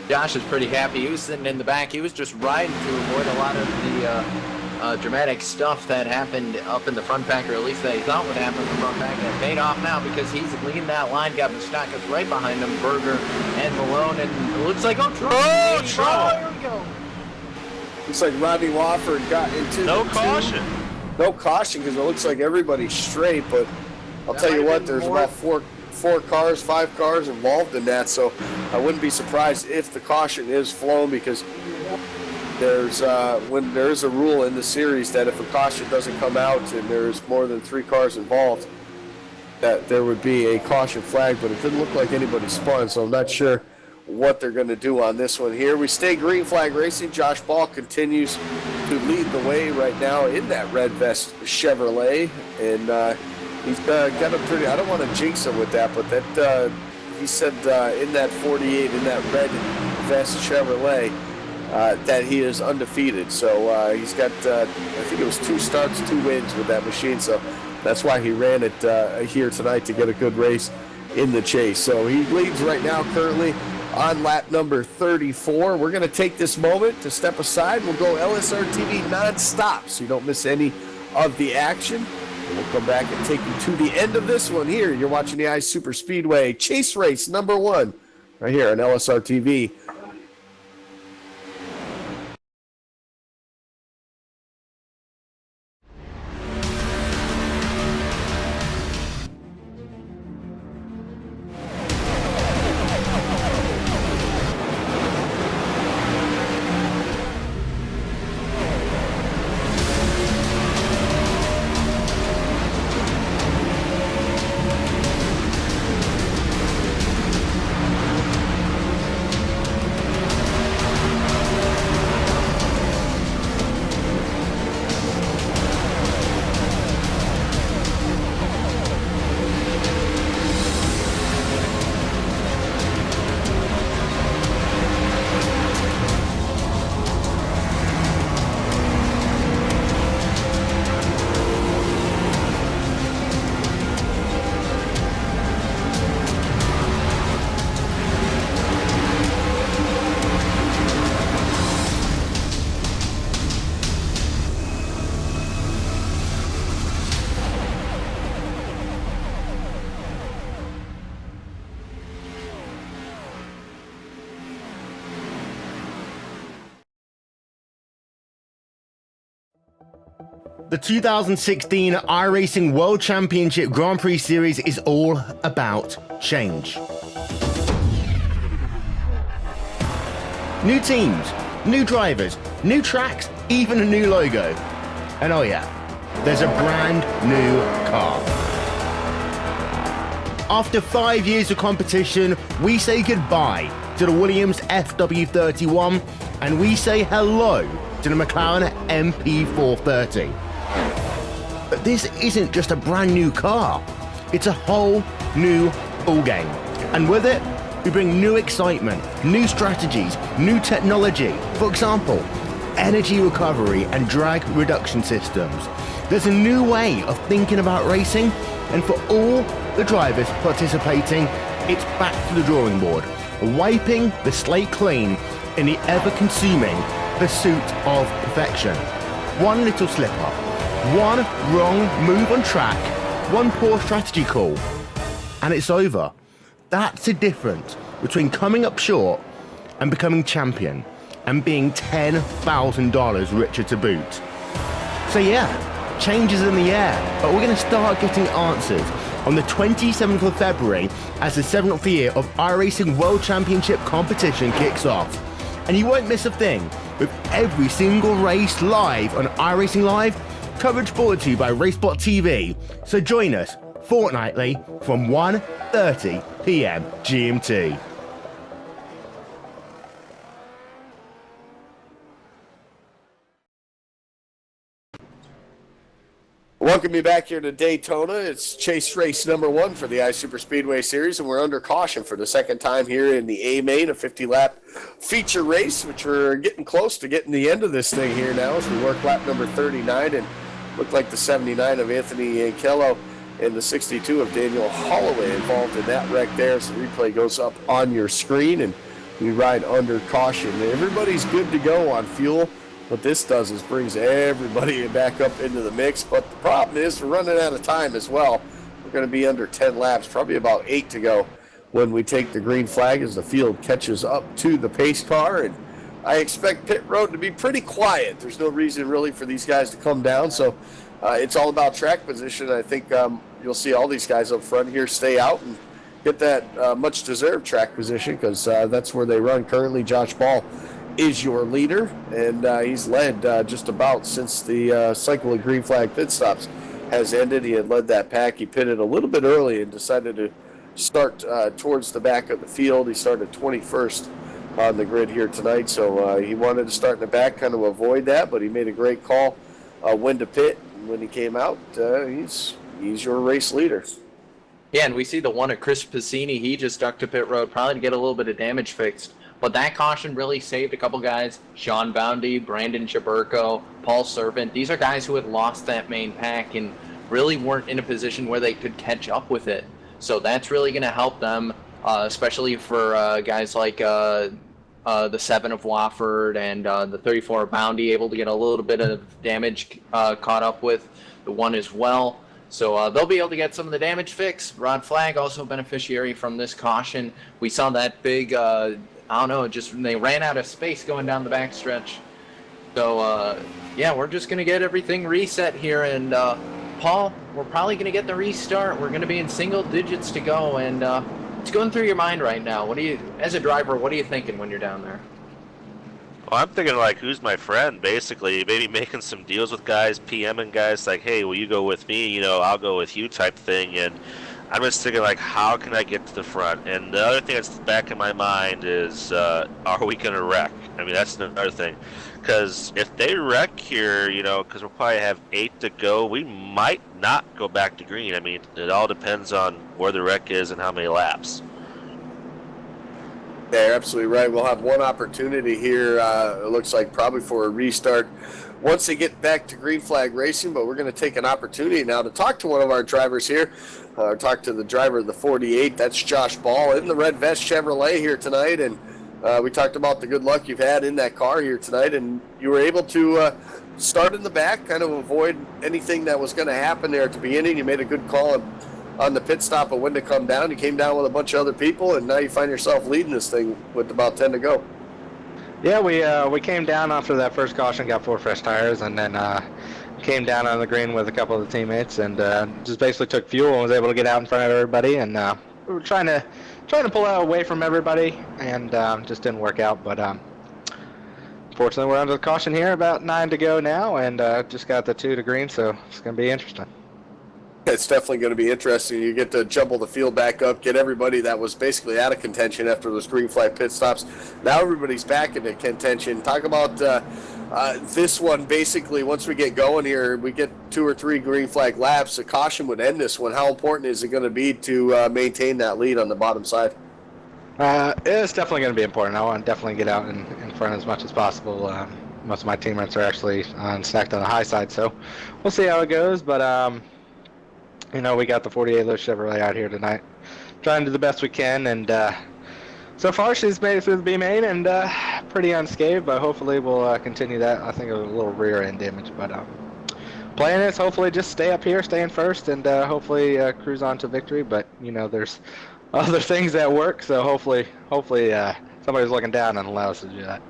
Josh is pretty happy. He was sitting in the back. He was just riding to avoid a lot of the dramatic stuff that happened up in the front pack, or at least they thought would happen in the front pack. And it paid off now because he's leading that line. Got Moustakis right behind him, Berger and Malone, and it looks like, trouble. Here we go. Looks like Rodney Wofford got into No caution. No caution because it looks like everybody's straight, but I'll tell you what, there's about five cars involved in that, so I wouldn't be surprised if the caution is flown, because there's when there's a rule in the series that if a caution doesn't come out and there's more than 3 cars involved, that there would be a caution flag, but it didn't look like anybody spun, so I'm not sure what they're going to do on this one here. We stay green flag racing. Josh Ball continues to lead the way right now in that red vest Chevrolet, and he's got a pretty, I don't want to jinx him with that, but that he said in that 48, in that red vest Chevrolet, that he is undefeated. So he's got, I think it was 2 starts, 2 wins with that machine. So that's why he ran it here tonight, to get a good race in the chase. So he leads right now currently on lap number 34. We're going to take this moment to step aside. We'll go LSRTV non-stop so you don't miss any of the action. And we'll come back and take you to the end of this one here. You're watching the Ice Super Speedway Chase Race number 1 right here on LSRTV. The 2016 iRacing World Championship Grand Prix Series is all about change. New teams, new drivers, new tracks, even a new logo. And oh yeah, there's a brand new car. After 5 years of competition, we say goodbye to the Williams FW31 and we say hello to the McLaren MP430. But this isn't just a brand new car, it's a whole new ballgame. And with it, we bring new excitement, new strategies, new technology. For example, energy recovery and drag reduction systems. There's a new way of thinking about racing, and for all the drivers participating, it's back to the drawing board, wiping the slate clean in the ever-consuming pursuit of perfection. One little slip-up, one wrong move on track, one poor strategy call, and it's over. That's the difference between coming up short and becoming champion and being $10,000 richer to boot. So yeah, change is in the air, but we're going to start getting answers on the 27th of February as the 7th year of iRacing World Championship competition kicks off. And you won't miss a thing, with every single race live on iRacing Live, coverage brought to you by Racebot TV. So join us fortnightly from 1:30 p.m. GMT. Welcome you back here to Daytona. It's chase race number 1 for the iSuper Speedway Series, and we're under caution for the second time here in the A-Main, a 50-lap feature race, which we're getting close to getting the end of this thing here now as we work lap number 39, and look like the 79 of Anthony Yankello and the 62 of Daniel Holloway involved in that wreck there. So the replay goes up on your screen, and we ride under caution. Everybody's good to go on fuel. What this does is brings everybody back up into the mix, but the problem is we're running out of time as well. We're going to be under 10 laps, probably about 8 to go when we take the green flag as the field catches up to the pace car, and I expect pit road to be pretty quiet. There's no reason really for these guys to come down, so it's all about track position. I think you'll see all these guys up front here stay out and get that much-deserved track position because that's where they run currently. Josh Ball is your leader, and he's led just about since the cycle of green flag pit stops has ended. He had led that pack. He pitted a little bit early and decided to start towards the back of the field. He started 21st on the grid here tonight, so he wanted to start in the back, kind of avoid that, but he made a great call when to pit. And when he came out, he's your race leader. Yeah, and we see the one of Chris Piscini. He just stuck to pit road, probably to get a little bit of damage fixed. But that caution really saved a couple guys. Sean Boundy, Brandon Chaburko, Paul Servant. These are guys who had lost that main pack and really weren't in a position where they could catch up with it. So that's really going to help them, especially for guys like the 7 of Wofford and the 34 of Boundy, able to get a little bit of damage caught up with the 1 as well. So they'll be able to get some of the damage fixed. Rod Flag also beneficiary from this caution. We saw that big, I don't know, just they ran out of space going down the backstretch. So, yeah, we're just going to get everything reset here. And, Paul, we're probably going to get the restart. We're going to be in single digits to go. And it's going through your mind right now. As a driver, what are you thinking when you're down there? Well, I'm thinking, like, who's my friend, basically. Maybe making some deals with guys, PMing guys, like, hey, will you go with me? You know, I'll go with you type thing. And I'm just thinking, like, how can I get to the front? And the other thing that's back in my mind is, are we going to wreck? I mean, that's another thing. Because if they wreck here, you know, because we'll probably have 8 to go, we might not go back to green. I mean, it all depends on where the wreck is and how many laps. Yeah, you're absolutely right. We'll have one opportunity here, it looks like probably for a restart once they get back to green flag racing, but we're going to take an opportunity now to talk to one of our drivers here. Talk to the driver of the 48, that's Josh Ball, in the red vest Chevrolet here tonight, and we talked about the good luck you've had in that car here tonight, and you were able to start in the back, kind of avoid anything that was going to happen there at the beginning. You made a good call on the pit stop of when to come down. You came down with a bunch of other people, and now you find yourself leading this thing with about 10 to go. Yeah, we came down after that first caution, got 4 fresh tires, and then came down on the green with a couple of the teammates, and just basically took fuel and was able to get out in front of everybody. And we were trying to pull out away from everybody, and just didn't work out. But fortunately, we're under the caution here, about 9 to go now, and just got the 2 to green, so it's going to be interesting. It's definitely going to be interesting. You get to jumble the field back up, get everybody that was basically out of contention after those green flag pit stops. Now everybody's back into contention. Talk about this one, basically, once we get going here, we get 2 or 3 green flag laps. A caution would end this one. How important is it going to be to maintain that lead on the bottom side? It's definitely going to be important. I want to definitely get out in front as much as possible. Most of my teammates are actually stacked on the high side, so we'll see how it goes. But you know, we got the 48 Low Chevrolet out here tonight, trying to do the best we can, and so far she's made it through the B main and pretty unscathed. But hopefully we'll continue that. I think it was a little rear end damage, but plan is hopefully just stay up here, stay in first, and hopefully cruise on to victory. But you know, there's other things that work, so hopefully somebody's looking down and allow us to do that.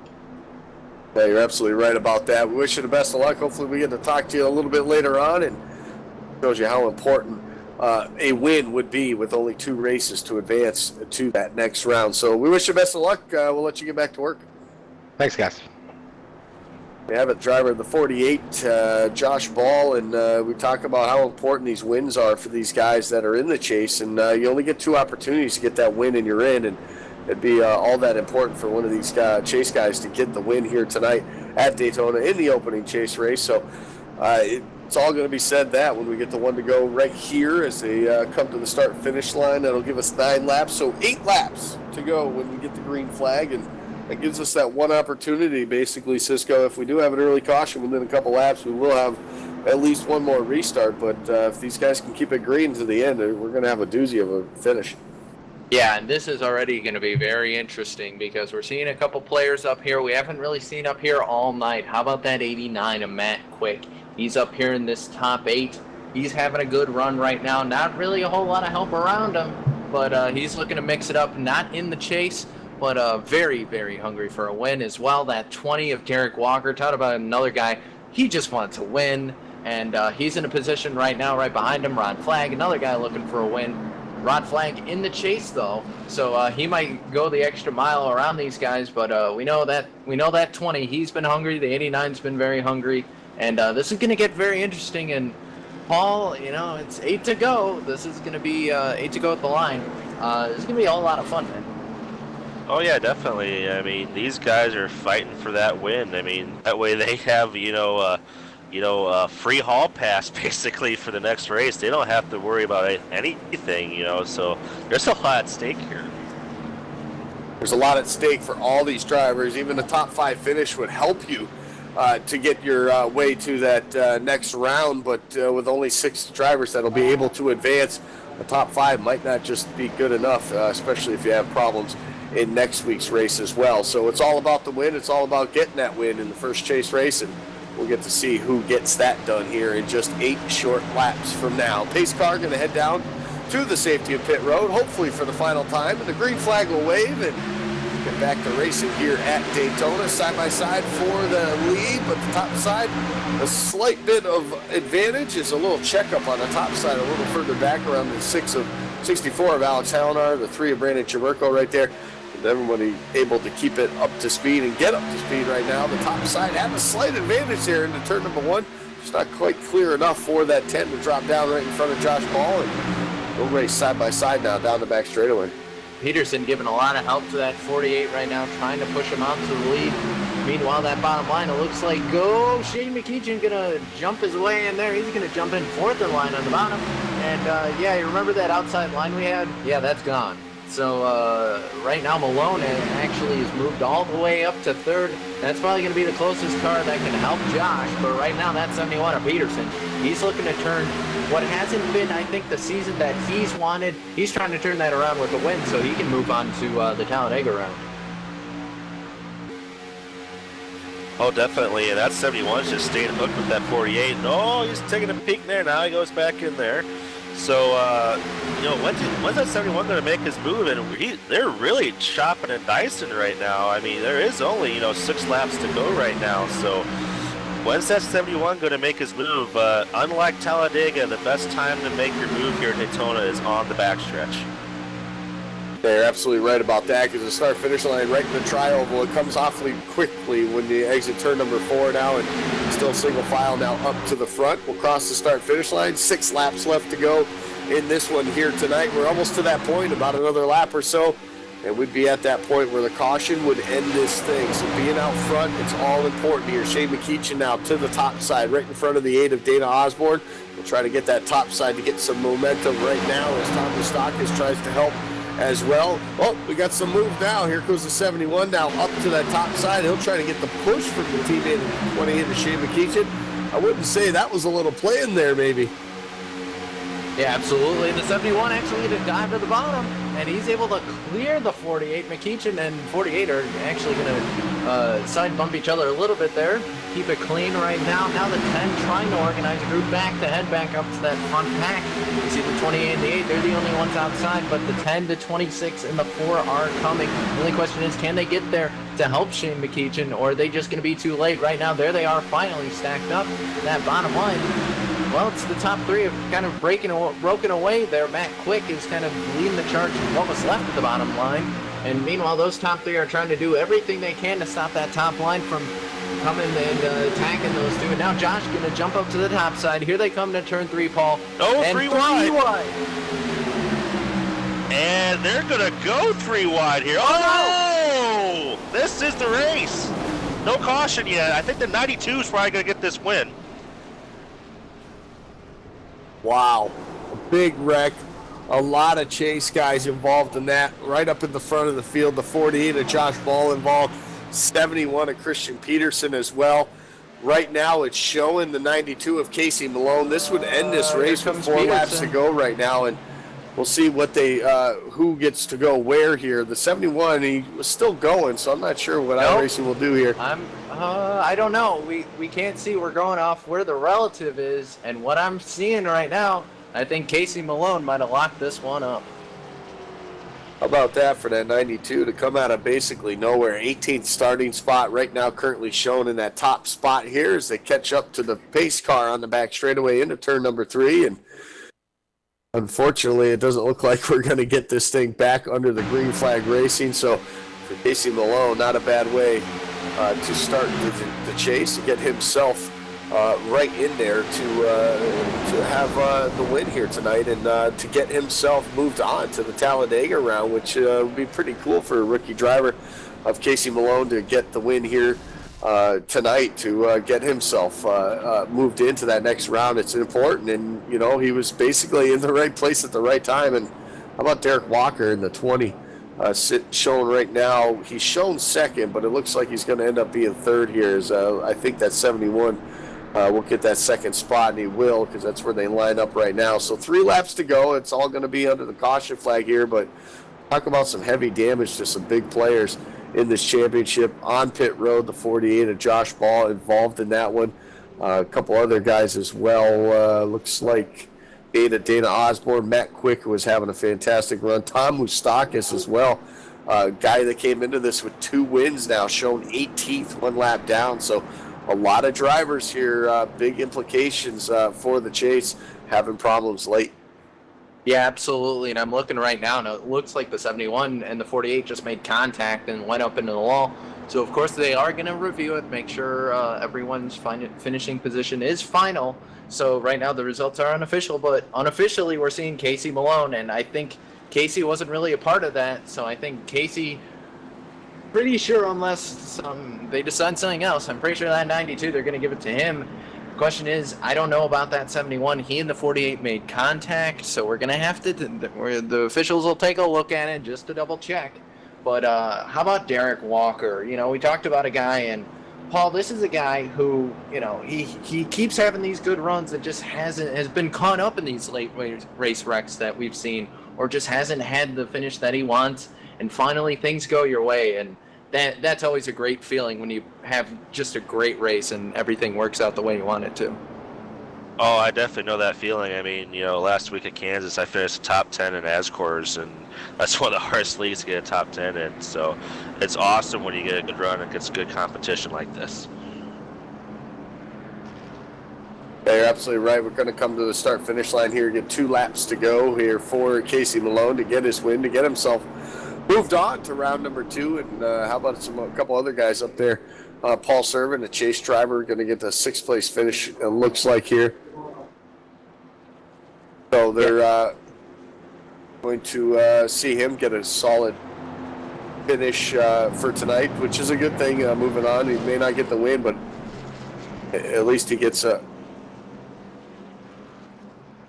Yeah, you're absolutely right about that. We wish you the best of luck. Hopefully we get to talk to you a little bit later on, and shows you how important a win would be with only 2 races to advance to that next round. So we wish you best of luck. We'll let you get back to work. Thanks, guys. We have a driver of the 48, Josh Ball, and we talk about how important these wins are for these guys that are in the chase. And you only get 2 opportunities to get that win, and you're in. And it'd be all that important for one of these chase guys to get the win here tonight at Daytona in the opening chase race. So it's all going to be said that when we get the 1 to go right here as they come to the start-finish line. That'll give us 9 laps, so 8 laps to go when we get the green flag, and that gives us that one opportunity, basically, Cisco. If we do have an early caution within a couple laps, we will have at least one more restart, but if these guys can keep it green to the end, we're going to have a doozy of a finish. Yeah, and this is already going to be very interesting because we're seeing a couple players up here we haven't really seen up here all night. How about that 89 of Matt Quick? He's up here in this top 8. He's having a good run right now. Not really a whole lot of help around him, but he's looking to mix it up. Not in the chase, but very, very hungry for a win as well. That 20 of Derek Walker. Talk about another guy. He just wants to win, and he's in a position right now right behind him. Rod Flag, another guy looking for a win. Rod Flag in the chase though, so he might go the extra mile around these guys. But we know that 20. He's been hungry. The 89's been very hungry. And this is going to get very interesting. And Paul, you know, it's 8 to go. This is going to be 8 to go at the line. This is going to be a whole lot of fun, man. Oh yeah, definitely. I mean, these guys are fighting for that win. I mean, that way they have free hall pass basically for the next race. They don't have to worry about anything, you know. So there's a lot at stake here. There's a lot at stake for all these drivers. Even the top 5 finish would help you to get your way to that next round, but with only 6 drivers that'll be able to advance, the top 5 might not just be good enough, especially if you have problems in next week's race as well. So it's all about the win. It's all about getting that win in the first chase race, and we'll get to see who gets that done here in just 8 short laps from now. Pace car going to head down to the safety of pit road, hopefully for the final time, and the green flag will wave and get back to racing here at Daytona. Side by side for the lead, but the top side, a slight bit of advantage is a little checkup on the top side, a little further back around the 64 of Alex Hallinar, the 3 of Brandon Chiverko right there. And everybody able to keep it up to speed and get up to speed right now. The top side had a slight advantage there into turn number 1. It's not quite clear enough for that 10 to drop down right in front of Josh Ball, and we'll race side by side now down the back straightaway. Peterson giving a lot of help to that 48 right now, trying to push him out to the lead. Meanwhile, that bottom line, it looks like Shane McKeechin gonna jump his way in there. He's gonna jump in 4th in line on the bottom. And yeah, you remember that outside line we had? Yeah, that's gone. So right now Malone actually has moved all the way up to 3rd. That's probably going to be the closest car that can help Josh. But right now that's 71 of Peterson. He's looking to turn what hasn't been, I think, the season that he's wanted. He's trying to turn that around with a win so he can move on to the Talladega round. Oh, definitely. And that 71's just staying hooked with that 48. Oh, he's taking a peek there. Now he goes back in there. So, you know, when's that 71 going to make his move? And they're really chopping and dicing right now. I mean, there is only, 6 laps to go right now. So, when's that 71 going to make his move? Unlike Talladega, the best time to make your move here at Daytona is on the backstretch. They're absolutely right about that, because the start-finish line right in the tri-oval, it comes awfully quickly when you exit turn number 4 now, and still single file now up to the front. We'll cross the start-finish line. 6 laps left to go in this one here tonight. We're almost to that point, about another lap or so, and we'd be at that point where the caution would end this thing. So being out front, it's all important here. Shane McKeechin now to the top side, right in front of the 8 of Dana Osborne. We'll try to get that top side to get some momentum right now as Tom Moustakas tries to help as well. Oh, we got some move now. Here goes the 71 now up to that top side. He'll try to get the push from the teammate of 28 to Shane McKeechin. I wouldn't say that was a little play in there, maybe. Yeah, absolutely. The 71 actually to dive to the bottom, and he's able to clear the 48. McKeechin and 48 are actually going to side bump each other a little bit there. Keep it clean right now. Now the 10 trying to organize a group back to head back up to that front pack. You see the 28 and the 8, they're the only ones outside, but the 10 to 26 and the 4 are coming. The only question is, can they get there to help Shane McKeechin, or are they just going to be too late? Right now, there they are finally stacked up. That bottom line, well, it's the top 3 have kind of broken away there. Matt Quick is kind of leading the charge of what was left at the bottom line. And meanwhile, those top 3 are trying to do everything they can to stop that top line from coming and attacking those 2. And now Josh going to jump up to the top side. Here they come to turn 3, Paul. Oh, and 3 wide. And they're going to go 3 wide here. Oh, no! This is the race. No caution yet. I think the 92 is probably going to get this win. Wow, a big wreck. A lot of chase guys involved in that. Right up in the front of the field, the 48 of Josh Ball involved, 71 of Christian Peterson as well. Right now it's showing the 92 of Casey Malone. This would end this race with 4 laps to go right now, and we'll see what they who gets to go where here. The 71, he was still going, so I'm not sure what iRacing will do here. I don't know. We can't see. We're going off where the relative is, and what I'm seeing right now, I think Casey Malone might have locked this one up. How about that for that 92 to come out of basically nowhere? 18th starting spot right now, currently shown in that top spot here as they catch up to the pace car on the back straightaway into turn number 3. And unfortunately, it doesn't look like we're going to get this thing back under the green flag racing. So for Casey Malone, not a bad way to start the chase, to get himself right in there to have the win here tonight, and to get himself moved on to the Talladega round, which would be pretty cool for a rookie driver of Casey Malone to get the win here tonight, to get himself moved into that next round. It's important, and he was basically in the right place at the right time. And how about Derek Walker in the 20? Shown right now, he's shown second, but it looks like he's going to end up being third here. As I think that 71 will get that second spot, and he will, because that's where they line up right now. So 3 laps to go. It's all going to be under the caution flag here, but talk about some heavy damage to some big players in this championship on pit road. The 48 of Josh Ball involved in that one. A couple other guys as well. Looks like Dana Osborne, Matt Quick, who was having a fantastic run. Tom Moustakis as well. Guy that came into this with 2 wins now, shown 18th, 1 lap down. So a lot of drivers here, big implications for the chase, having problems late. Yeah, absolutely. And I'm looking right now, and it looks like the 71 and the 48 just made contact and went up into the wall. So, of course, they are going to review it, make sure everyone's finishing position is final. So, right now, the results are unofficial, but unofficially, we're seeing Casey Malone, and I think Casey wasn't really a part of that. So, I think Casey, pretty sure, unless they decide something else, I'm pretty sure that 92, they're going to give it to him. Question is, I don't know about that 71. He and the 48 made contact, so we're going to have to, the officials will take a look at it just to double check. But how about Derek Walker? You know, we talked about a guy, and Paul, this is a guy who, you know, he keeps having these good runs that just has been caught up in these late race wrecks that we've seen, or just hasn't had the finish that he wants, and finally things go your way, and that's always a great feeling when you have just a great race and everything works out the way you want it to. Oh, I definitely know that feeling. I mean, you know, last week at Kansas, I finished top 10 in ASCORs, and that's one of the hardest leagues to get a top 10 in. So it's awesome when you get a good run and gets good competition like this. Yeah, you're absolutely right. We're going to come to the start-finish line here. Get 2 laps to go here for Casey Malone to get his win, to get himself moved on to round number 2. And how about a couple other guys up there? Paul Servin, a chase driver, going to get the 6th place finish, it looks like here. So they're going to see him get a solid finish for tonight, which is a good thing. Moving on, he may not get the win, but at least he gets a.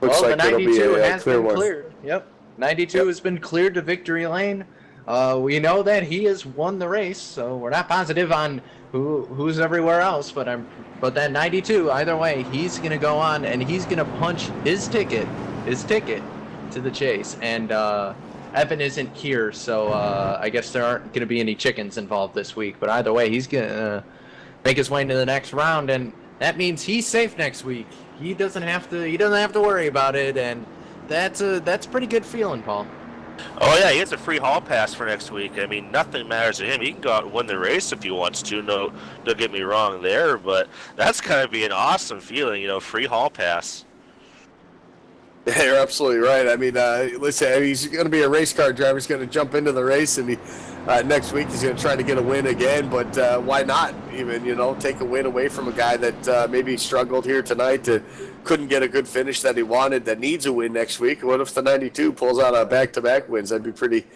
Looks well, like the 92 it'll be a has clear been one. cleared. Yep, 92 has been cleared to victory lane. We know that he has won the race, so we're not positive on who's everywhere else, but that 92, either way, he's gonna go on and he's gonna punch his ticket to the chase. And Evan isn't here, so I guess there aren't gonna be any chickens involved this week. But either way, he's gonna make his way into the next round, and that means he's safe next week. He doesn't have to worry about it, and that's a pretty good feeling, Paul. Oh, yeah, he has a free hall pass for next week. I mean, nothing matters to him. He can go out and win the race if he wants to. No, don't get me wrong there, but that's going to be an awesome feeling, you know, free hall pass. Yeah, you're absolutely right. I mean, listen, he's going to be a race car driver. He's going to jump into the race, and next week he's going to try to get a win again. But why not even, you know, take a win away from a guy that maybe struggled here tonight, couldn't get a good finish that he wanted, that needs a win next week. What if the 92 pulls out a back-to-back wins? That'd be pretty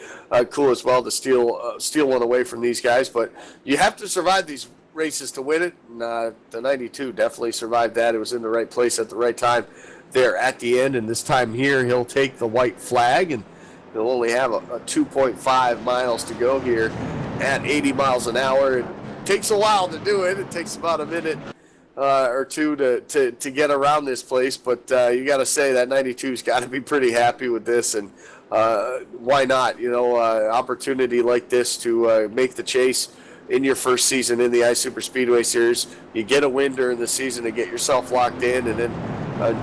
cool as well to steal one away from these guys. But you have to survive these races to win it. And, the 92 definitely survived that. It was in the right place at the right time there at the end, and this time here he'll take the white flag, and he'll only have a 2.5 miles to go here at 80 miles an hour. It takes a while to do it. It takes about a minute or two to get around this place, but you got to say that 92's got to be pretty happy with this, and why not? You know, opportunity like this to make the chase in your first season in the iSuper Speedway Series. You get a win during the season to get yourself locked in, and then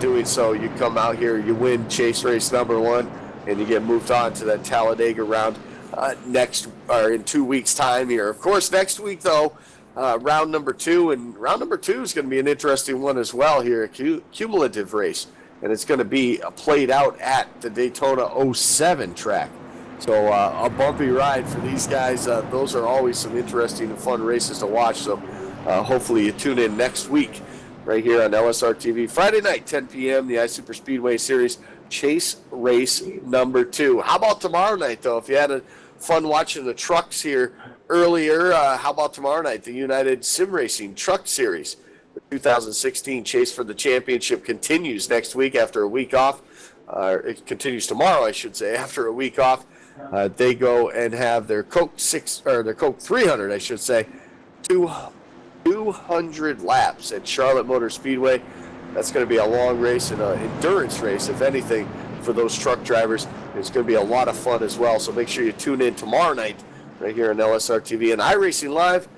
doing so, you come out here, you win chase race number 1, and you get moved on to that Talladega round in 2 weeks' time here. Of course, next week, though, round number 2, and round number 2 is going to be an interesting one as well here, a cumulative race, and it's going to be played out at the Daytona 07 track. So a bumpy ride for these guys. Those are always some interesting and fun races to watch. So hopefully you tune in next week right here on LSRTV. Friday night, 10 p.m., the iSuper Speedway Series chase race number 2. How about tomorrow night, though? If you had fun watching the trucks here earlier, how about tomorrow night, the United Sim Racing Truck Series? The 2016 Chase for the Championship continues next week after a week off. It continues tomorrow, I should say, after a week off. They go and have their Coke 300, I should say, 200 laps at Charlotte Motor Speedway. That's going to be a long race and an endurance race, if anything, for those truck drivers. It's going to be a lot of fun as well. So make sure you tune in tomorrow night right here on LSRTV and iRacing Live.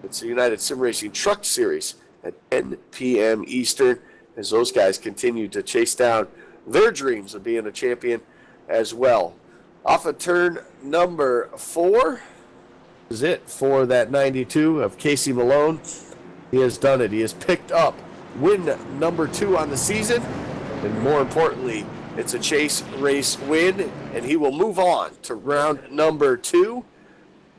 It's the United Sim Racing Truck Series at 10 p.m. Eastern as those guys continue to chase down their dreams of being a champion as well. Off of turn number 4 is it for that 92 of Casey Malone. He has done it. He has picked up win number 2 on the season, and more importantly, it's a chase race win, and he will move on to round number 2.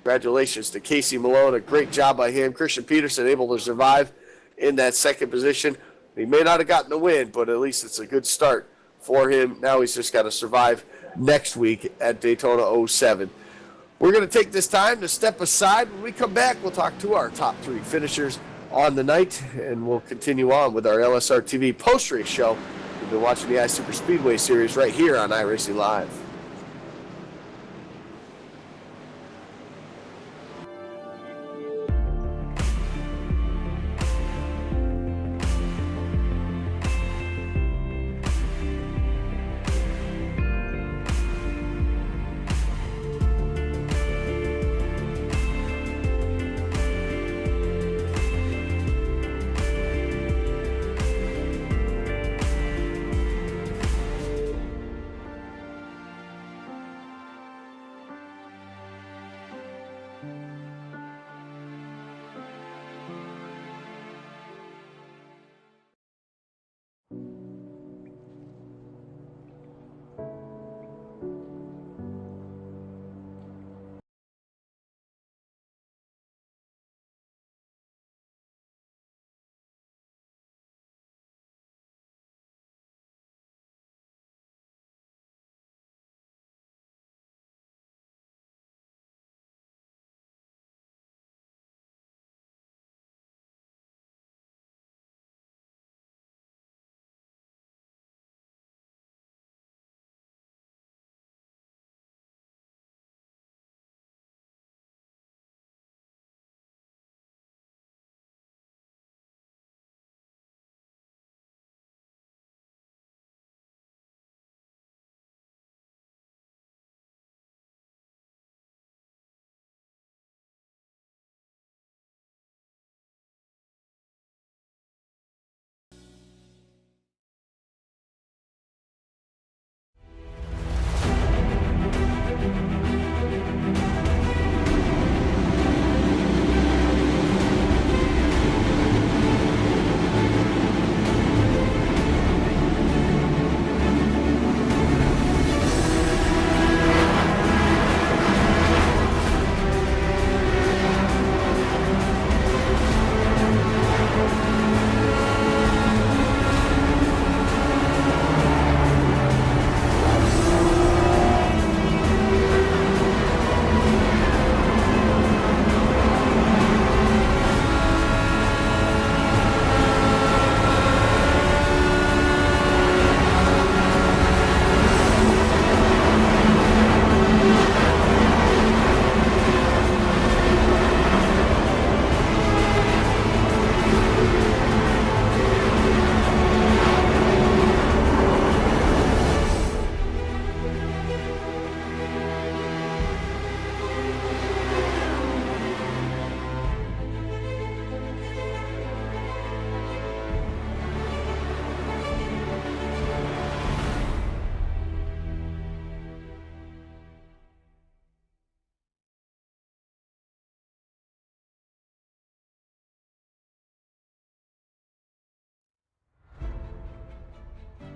Congratulations to Casey Malone. A great job by him. Christian Peterson able to survive in that second position. He may not have gotten the win, but at least it's a good start for him. Now he's just got to survive next week at Daytona 07. We're going to take this time to step aside. When we come back, we'll talk to our top 3 finishers on the night, and we'll continue on with our LSRTV post-race show. You've been watching the iSuper Speedway Series right here on iRacing Live.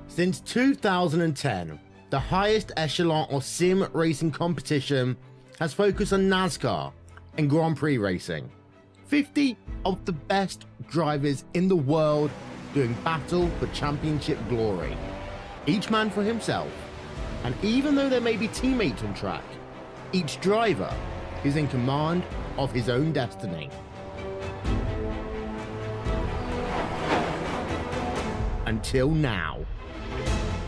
Since 2010, the highest echelon of sim racing competition has focused on NASCAR and Grand Prix racing. 50 of the best drivers in the world doing battle for championship glory, each man for himself. And even though there may be teammates on track, each driver is in command of his own destiny. Until now.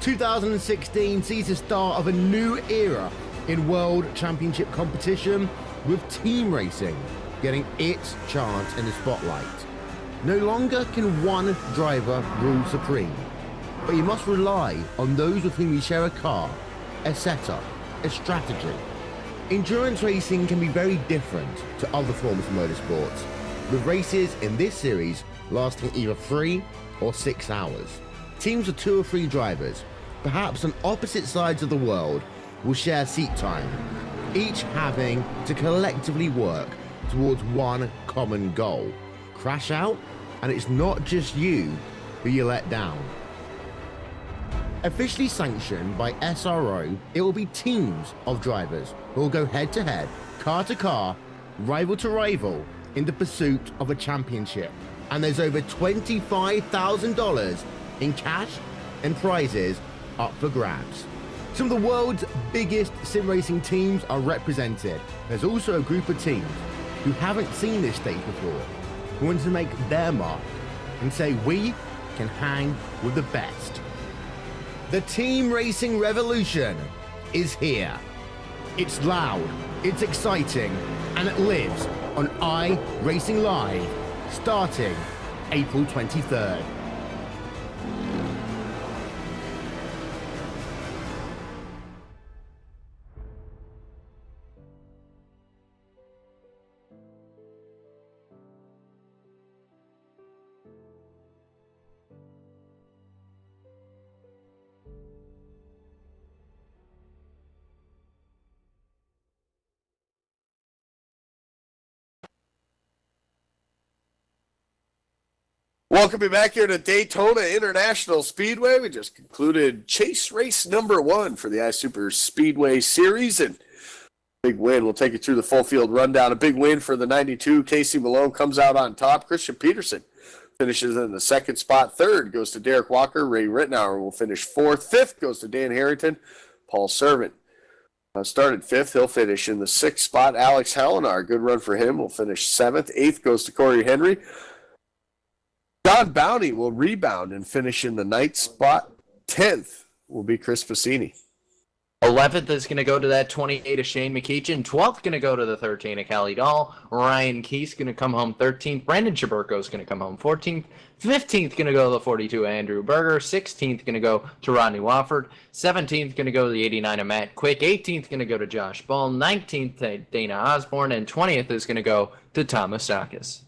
2016 sees the start of a new era in World Championship competition, with team racing getting its chance in the spotlight. No longer can one driver rule supreme, but you must rely on those with whom you share a car, a setup, a strategy. Endurance racing can be very different to other forms of motorsports, with races in this series lasting either 3 or 6 hours. Teams of 2 or 3 drivers, perhaps on opposite sides of the world, will share seat time, each having to collectively work towards one common goal. Crash out, and it's not just you who you let down. Officially sanctioned by SRO, it will be teams of drivers who will go head to head, car to car, rival to rival, in the pursuit of a championship. And there's over $25,000 in cash and prizes up for grabs. Some of the world's biggest sim racing teams are represented. There's also a group of teams who haven't seen this stage before, who want to make their mark and say we can hang with the best. The team racing revolution is here. It's loud, it's exciting, and it lives on iRacing Live, starting April 23rd. Welcome you back here to Daytona International Speedway. We just concluded chase race number 1 for the iSuper Speedway Series, and big win. We'll take you through the full field rundown. A big win for the 92. Casey Malone comes out on top. Christian Peterson finishes in the 2nd spot. 3rd goes to Derek Walker. Ray Rittenauer will finish 4th. 5th goes to Dan Harrington. Paul Servant started 5th. He'll finish in the 6th spot. Alex Hallinar, good run for him, will finish 7th. 8th goes to Corey Henry. John Bounty will rebound and finish in the 9th spot. 10th will be Chris Fassini. 11th is going to go to that 28 of Shane McEachin. 12th going to go to the 13 of Callie Dahl. Ryan Keith's going to come home 13th. Brandon Chaburko is going to come home 14th. 15th going to go to the 42 of Andrew Berger. 16th going to go to Rodney Wofford. 17th going to go to the 89 of Matt Quick. 18th going to go to Josh Ball. 19th to Dana Osborne. And 20th is going to go to Thomas Sakis.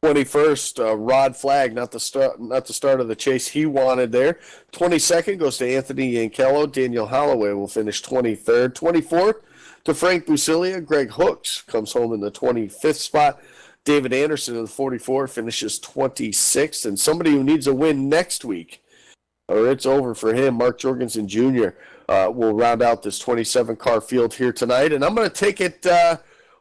21st, Rod Flagg, not the start of the chase he wanted there. 22nd goes to Anthony Yankello. Daniel Holloway will finish 23rd. 24th to Frank Busilia. Greg Hooks comes home in the 25th spot. David Anderson in the 44 finishes 26th. And somebody who needs a win next week, or it's over for him, Mark Jorgensen Jr. Will round out this 27-car field here tonight. And I'm going to take it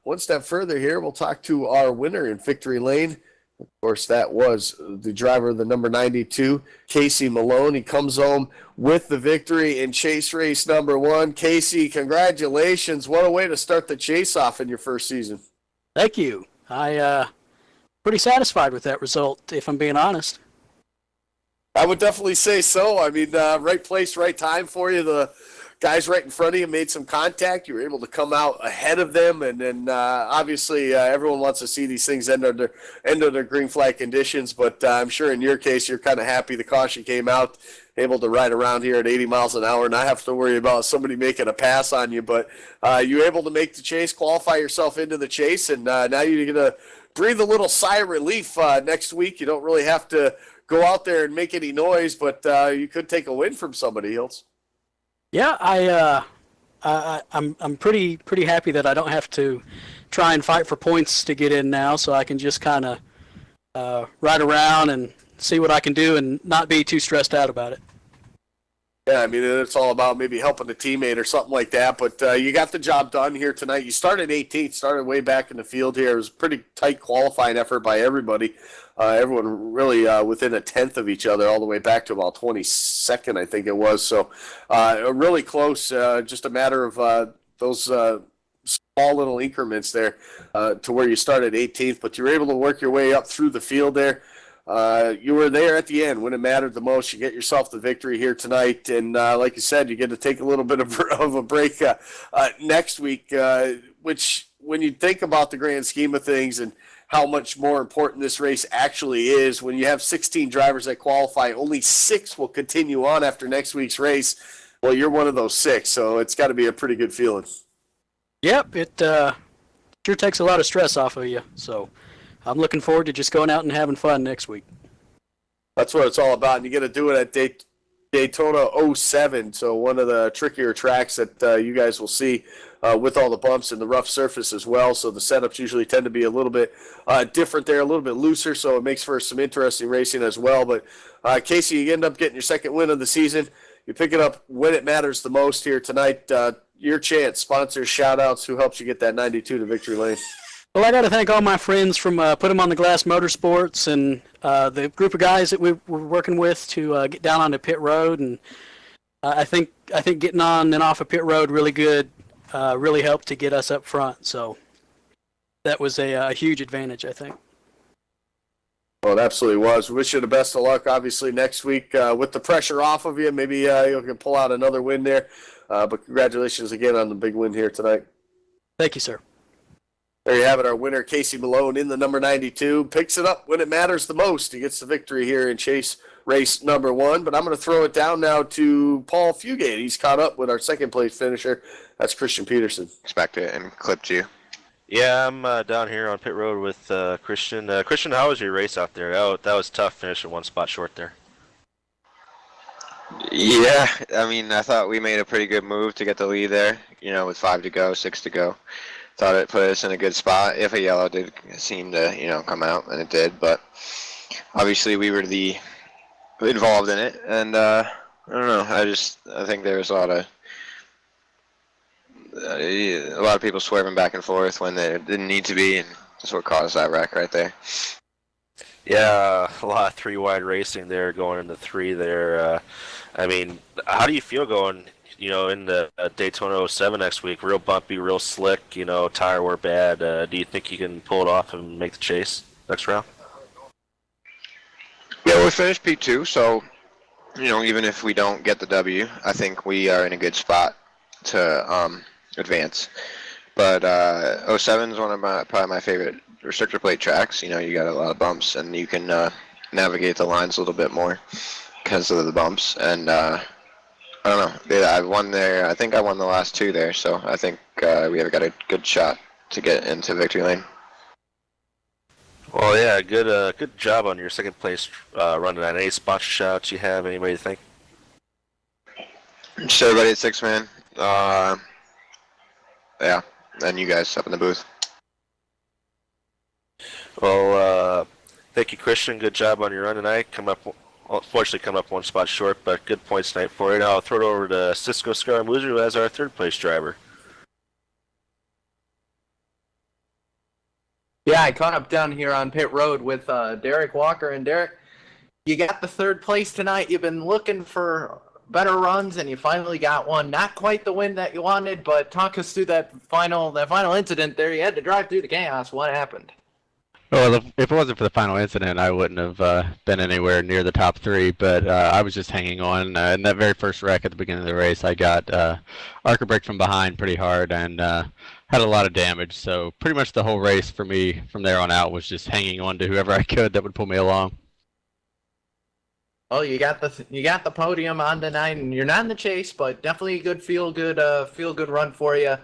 one step further here. We'll talk to our winner in Victory Lane. Of course, that was the driver of the number 92, Casey Malone. He comes home with the victory in chase race number 1. Casey, congratulations. What a way to start the chase off in your first season. Thank you. Pretty satisfied with that result, if I'm being honest. I would definitely say so. I mean, right place, right time for you. The guys right in front of you made some contact. You were able to come out ahead of them, and then obviously everyone wants to see these things end under green flag conditions. But I'm sure in your case, you're kind of happy the caution came out, able to ride around here at 80 miles an hour, not have to worry about somebody making a pass on you. But you were able to make the chase, qualify yourself into the chase, and now you're going to breathe a little sigh of relief next week. You don't really have to go out there and make any noise, but you could take a win from somebody else. Yeah, I'm pretty happy that I don't have to try and fight for points to get in now, so I can just kind of ride around and see what I can do and not be too stressed out about it. Yeah, I mean, it's all about maybe helping a teammate or something like that, but you got the job done here tonight. You started 18th, started way back in the field here. It was a pretty tight qualifying effort by everybody. Everyone really within a tenth of each other all the way back to about 22nd, I think it was. So really close, just a matter of those small little increments there to where you started 18th, but you were able to work your way up through the field there. You were there at the end when it mattered the most. You get yourself the victory here tonight, and like you said, you get to take a little bit of a break next week, which when you think about the grand scheme of things and how much more important this race actually is, when you have 16 drivers that qualify, only 6 will continue on after next week's race. Well, you're one of those 6, so it's got to be a pretty good feeling. Yep, it sure takes a lot of stress off of you. So I'm looking forward to just going out and having fun next week. That's what it's all about, and you get to do it at Daytona 07, so one of the trickier tracks that you guys will see with all the bumps and the rough surface as well. So the setups usually tend to be a little bit different there, a little bit looser, so it makes for some interesting racing as well. But Casey, you end up getting your second win of the season. You pick it up when it matters the most here tonight. Your chance, sponsors, shout-outs, who helps you get that 92 to victory lane? Well, I got to thank all my friends from Put 'em on the Glass Motorsports and the group of guys that we were working with to get down onto pit road. And I think getting on and off of pit road really good really helped to get us up front. So that was a huge advantage, I think. Well, it absolutely was. We wish you the best of luck, obviously, next week with the pressure off of you. Maybe you can pull out another win there. But congratulations again on the big win here tonight. Thank you, sir. There you have it, our winner, Casey Malone, in the number 92. Picks it up when it matters the most. He gets the victory here in Chase race number 1. But I'm going to throw it down now to Paul Fugate. He's caught up with our second-place finisher. That's Christian Peterson. Expect it and clipped you. Yeah, I'm down here on pit road with Christian. Christian, how was your race out there? That was tough, finishing one spot short there. Yeah, I mean, I thought we made a pretty good move to get the lead there, with 5 to go, 6 to go. Thought it put us in a good spot if a yellow did seem to, come out, and it did. But obviously we were involved in it, and I don't know. I think there was a lot of people swerving back and forth when there didn't need to be, and that's what caused that wreck right there. Yeah, a lot of 3-wide racing there going into 3 there. I mean, how do you feel going, in the Daytona 07 next week? Real bumpy, real slick, tire wear bad. Do you think you can pull it off and make the chase next round? Yeah, we finished P2, so, even if we don't get the W, I think we are in a good spot to advance. But 07 is one of probably my favorite restrictor plate tracks. You got a lot of bumps, and you can navigate the lines a little bit more because of the bumps. And I don't know. I won there. I think I won the last 2 there, so I think we have got a good shot to get into victory lane. Well, yeah, good job on your second place run tonight. Any sponsor shout-outs you have? Anybody to thank? Just everybody at 6-man. Yeah, and you guys up in the booth. Well, thank you, Christian. Good job on your run tonight. Unfortunately, come up 1 spot short, but good points tonight for you. Now I'll throw it over to Cisco Scaramouche, who has our third-place driver. Yeah, I caught up down here on pit road with Derek Walker. And Derek, you got the 3rd place tonight. You've been looking for better runs, and you finally got one. Not quite the win that you wanted, but talk us through that final incident there. You had to drive through the chaos. What happened? Well, if it wasn't for the final incident, I wouldn't have been anywhere near the top 3, but I was just hanging on. In that very first wreck at the beginning of the race, I got arc brake from behind pretty hard and had a lot of damage. So pretty much the whole race for me from there on out was just hanging on to whoever I could that would pull me along. Oh, you got the podium on tonight, and you're not in the chase, but definitely a good feel good run for you.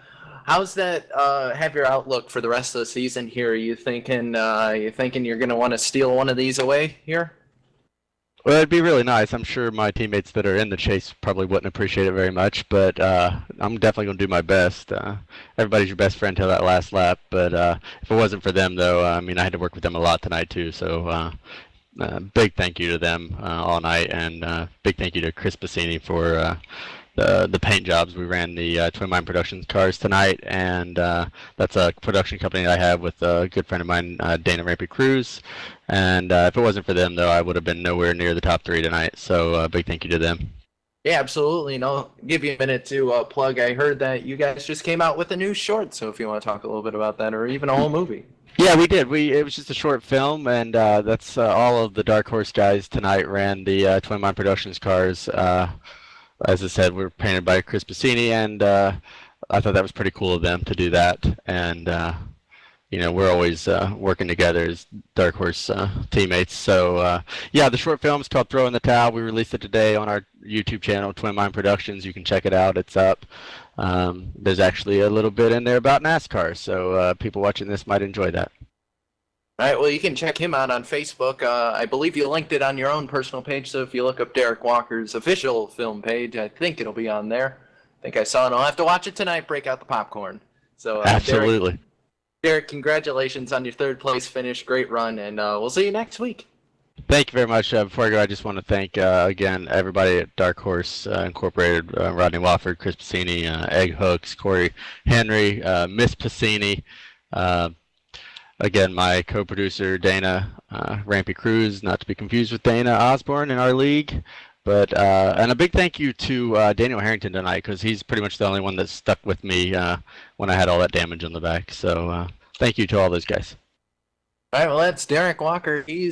How's that have your outlook for the rest of the season here? Are you thinking you're going to want to steal one of these away here? Well, it'd be really nice. I'm sure my teammates that are in the chase probably wouldn't appreciate it very much, but I'm definitely going to do my best. Everybody's your best friend till that last lap, but if it wasn't for them, though, I had to work with them a lot tonight, too, so big thank you to them all night, and big thank you to Chris Bassini for the paint jobs. We ran the Twin Mine Productions cars tonight, and that's a production company I have with a good friend of mine, Dana Rampy Cruz. And if it wasn't for them, though, I would have been nowhere near the top 3 tonight. So big thank you to them. Yeah, absolutely. I'll give you a minute to plug. I heard that you guys just came out with a new short, so if you want to talk a little bit about that, or even a whole movie. Yeah, we did. It was just a short film, and that's all of the Dark Horse guys tonight ran the Twin Mine Productions cars. As I said, we're painted by Chris Bassini, and I thought that was pretty cool of them to do that. And we're always working together as Dark Horse teammates. So yeah, the short film is called Throw in the Towel. We released it today on our YouTube channel, Twin Mine Productions. You can check it out. It's up. There's actually a little bit in there about NASCAR, so people watching this might enjoy that. All right, well, you can check him out on Facebook. I believe you linked it on your own personal page, so if you look up Derek Walker's official film page, I think it'll be on there. I think I saw it. I'll have to watch it tonight, break out the popcorn. So, Absolutely. Derek, congratulations on your third place finish. Great run, and we'll see you next week. Thank you very much. Before I go, I just want to thank, again, everybody at Dark Horse Incorporated, Rodney Wofford, Chris Pacini, Egg Hooks, Corey Henry, Miss Pacini, again, my co-producer, Dana Rampy Cruz, not to be confused with Dana Osborne in our league. But and a big thank you to Daniel Harrington tonight, because he's pretty much the only one that stuck with me when I had all that damage on the back. So thank you to all those guys. All right, well, that's Derek Walker. He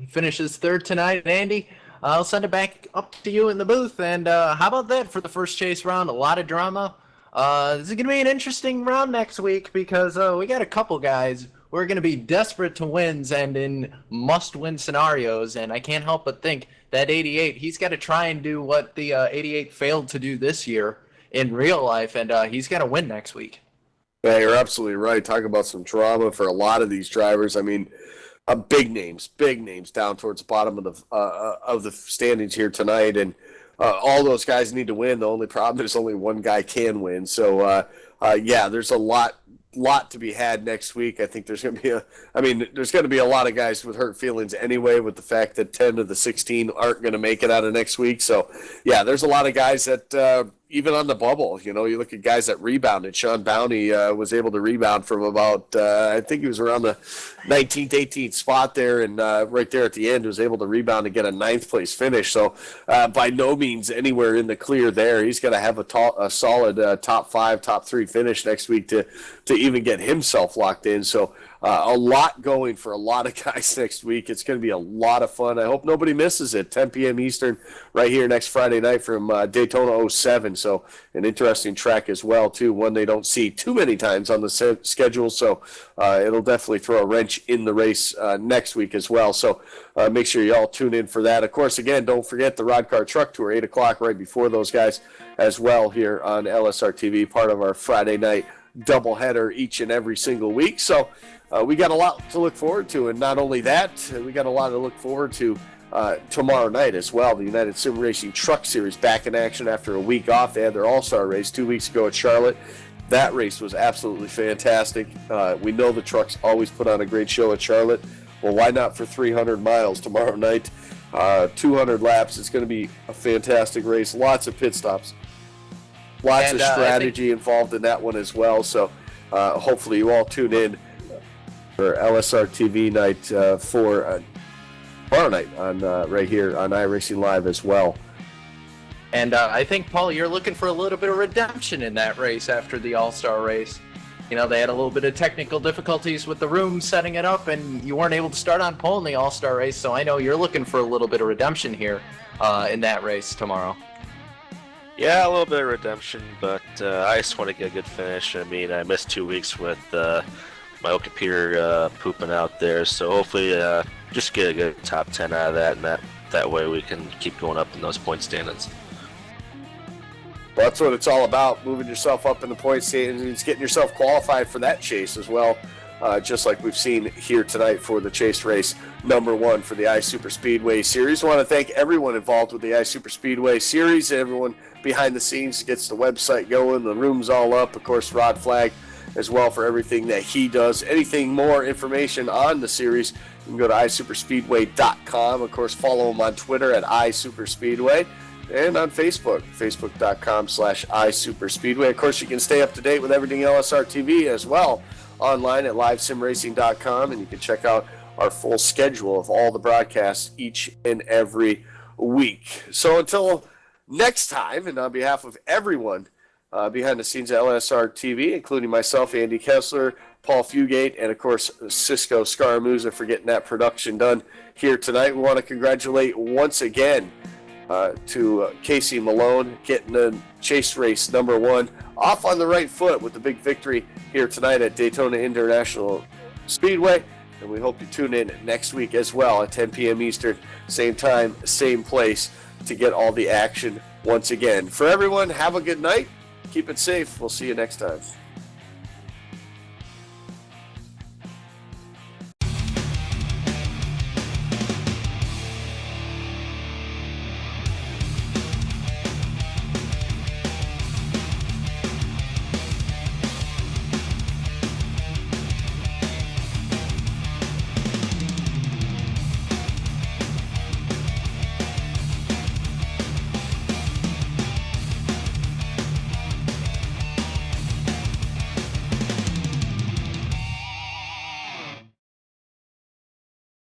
finishes third tonight. And Andy, I'll send it back up to you in the booth. And how about that for the first chase round? A lot of drama. This is going to be an interesting round next week, because we got a couple guys who are going to be desperate to wins and in must-win scenarios. And I can't help but think that 88, he's got to try and do what the 88 failed to do this year in real life, and he's got to win next week. Yeah, you're absolutely right. Talk about some drama for a lot of these drivers. I mean, big names down towards the bottom of the standings here tonight, and all those guys need to win. The only problem is only one guy can win. So, yeah, there's a lot to be had next week. I think there's going to be there's going to be a lot of guys with hurt feelings anyway, with the fact that 10 of the 16 aren't going to make it out of next week. So, yeah, there's a lot of guys that even on the bubble, you look at guys that rebounded. Sean Bounty was able to rebound from about, I think he was around the 19th, 18th spot there, and right there at the end was able to rebound and get a 9th place finish. So by no means anywhere in the clear there. He's got to have a solid top 5, top 3 finish next week to even get himself locked in. So a lot going for a lot of guys next week. It's going to be a lot of fun. I hope nobody misses it. 10 p.m. Eastern right here next Friday night from Daytona 07. So an interesting track as well, too. One they don't see too many times on the schedule. So it'll definitely throw a wrench in the race next week as well. So make sure you all tune in for that. Of course, again, don't forget the Rod Car Truck Tour, 8 o'clock right before those guys as well here on LSRTV, part of our Friday night doubleheader each and every single week. So we got a lot to look forward to, and not only that, we got a lot to look forward to tomorrow night as well. The United Sim Racing Truck Series back in action after a week off. They had their All-Star race 2 weeks ago at Charlotte. That race was absolutely fantastic. We know the trucks always put on a great show at Charlotte. Well, why not for 300 miles tomorrow night? 200 laps. It's going to be a fantastic race. Lots of pit stops. Lots of strategy involved in that one as well. So hopefully you all tune in for LSRTV night for tomorrow night on right here on iRacing Live as well. And I think, Paul, you're looking for a little bit of redemption in that race after the All-Star race. They had a little bit of technical difficulties with the room setting it up, and you weren't able to start on pole in the All-Star race, so I know you're looking for a little bit of redemption here in that race tomorrow. Yeah, a little bit of redemption, but I just want to get a good finish. I mean, I missed 2 weeks with my old computer pooping out there, so hopefully just get a good top 10 out of that, and that way we can keep going up in those point standings. Well, that's what it's all about, moving yourself up in the point standings, getting yourself qualified for that chase as well, just like we've seen here tonight for the chase race number 1 for the iSuper Speedway Series. I want to thank everyone involved with the iSuper Speedway Series, everyone behind the scenes gets the website going, the room's all up, of course, Rod Flag as well for everything that he does. Anything more information on the series, you can go to iSuperspeedway.com. Of course, follow him on Twitter at iSuperSpeedway and on Facebook, facebook.com/iSuperSpeedway. Of course, you can stay up to date with everything LSRTV as well online at livesimracing.com, and you can check out our full schedule of all the broadcasts each and every week. So until next time, and on behalf of everyone behind the scenes at LSRTV, including myself, Andy Kessler, Paul Fugate, and of course Cisco Scaramouza for getting that production done here tonight. We want to congratulate once again to Casey Malone getting the chase race number 1 off on the right foot with the big victory here tonight at Daytona International Speedway. And we hope you tune in next week as well at 10 p.m. Eastern, same time, same place, to get all the action once again. For everyone, have a good night. Keep it safe. We'll see you next time.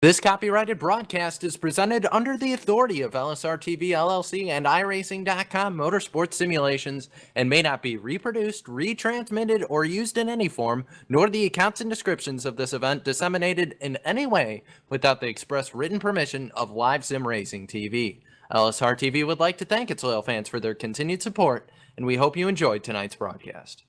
This copyrighted broadcast is presented under the authority of LSRTV LLC and iRacing.com Motorsports Simulations and may not be reproduced, retransmitted, or used in any form, nor the accounts and descriptions of this event disseminated in any way without the express written permission of Live Sim Racing TV. LSRTV would like to thank its loyal fans for their continued support, and we hope you enjoyed tonight's broadcast.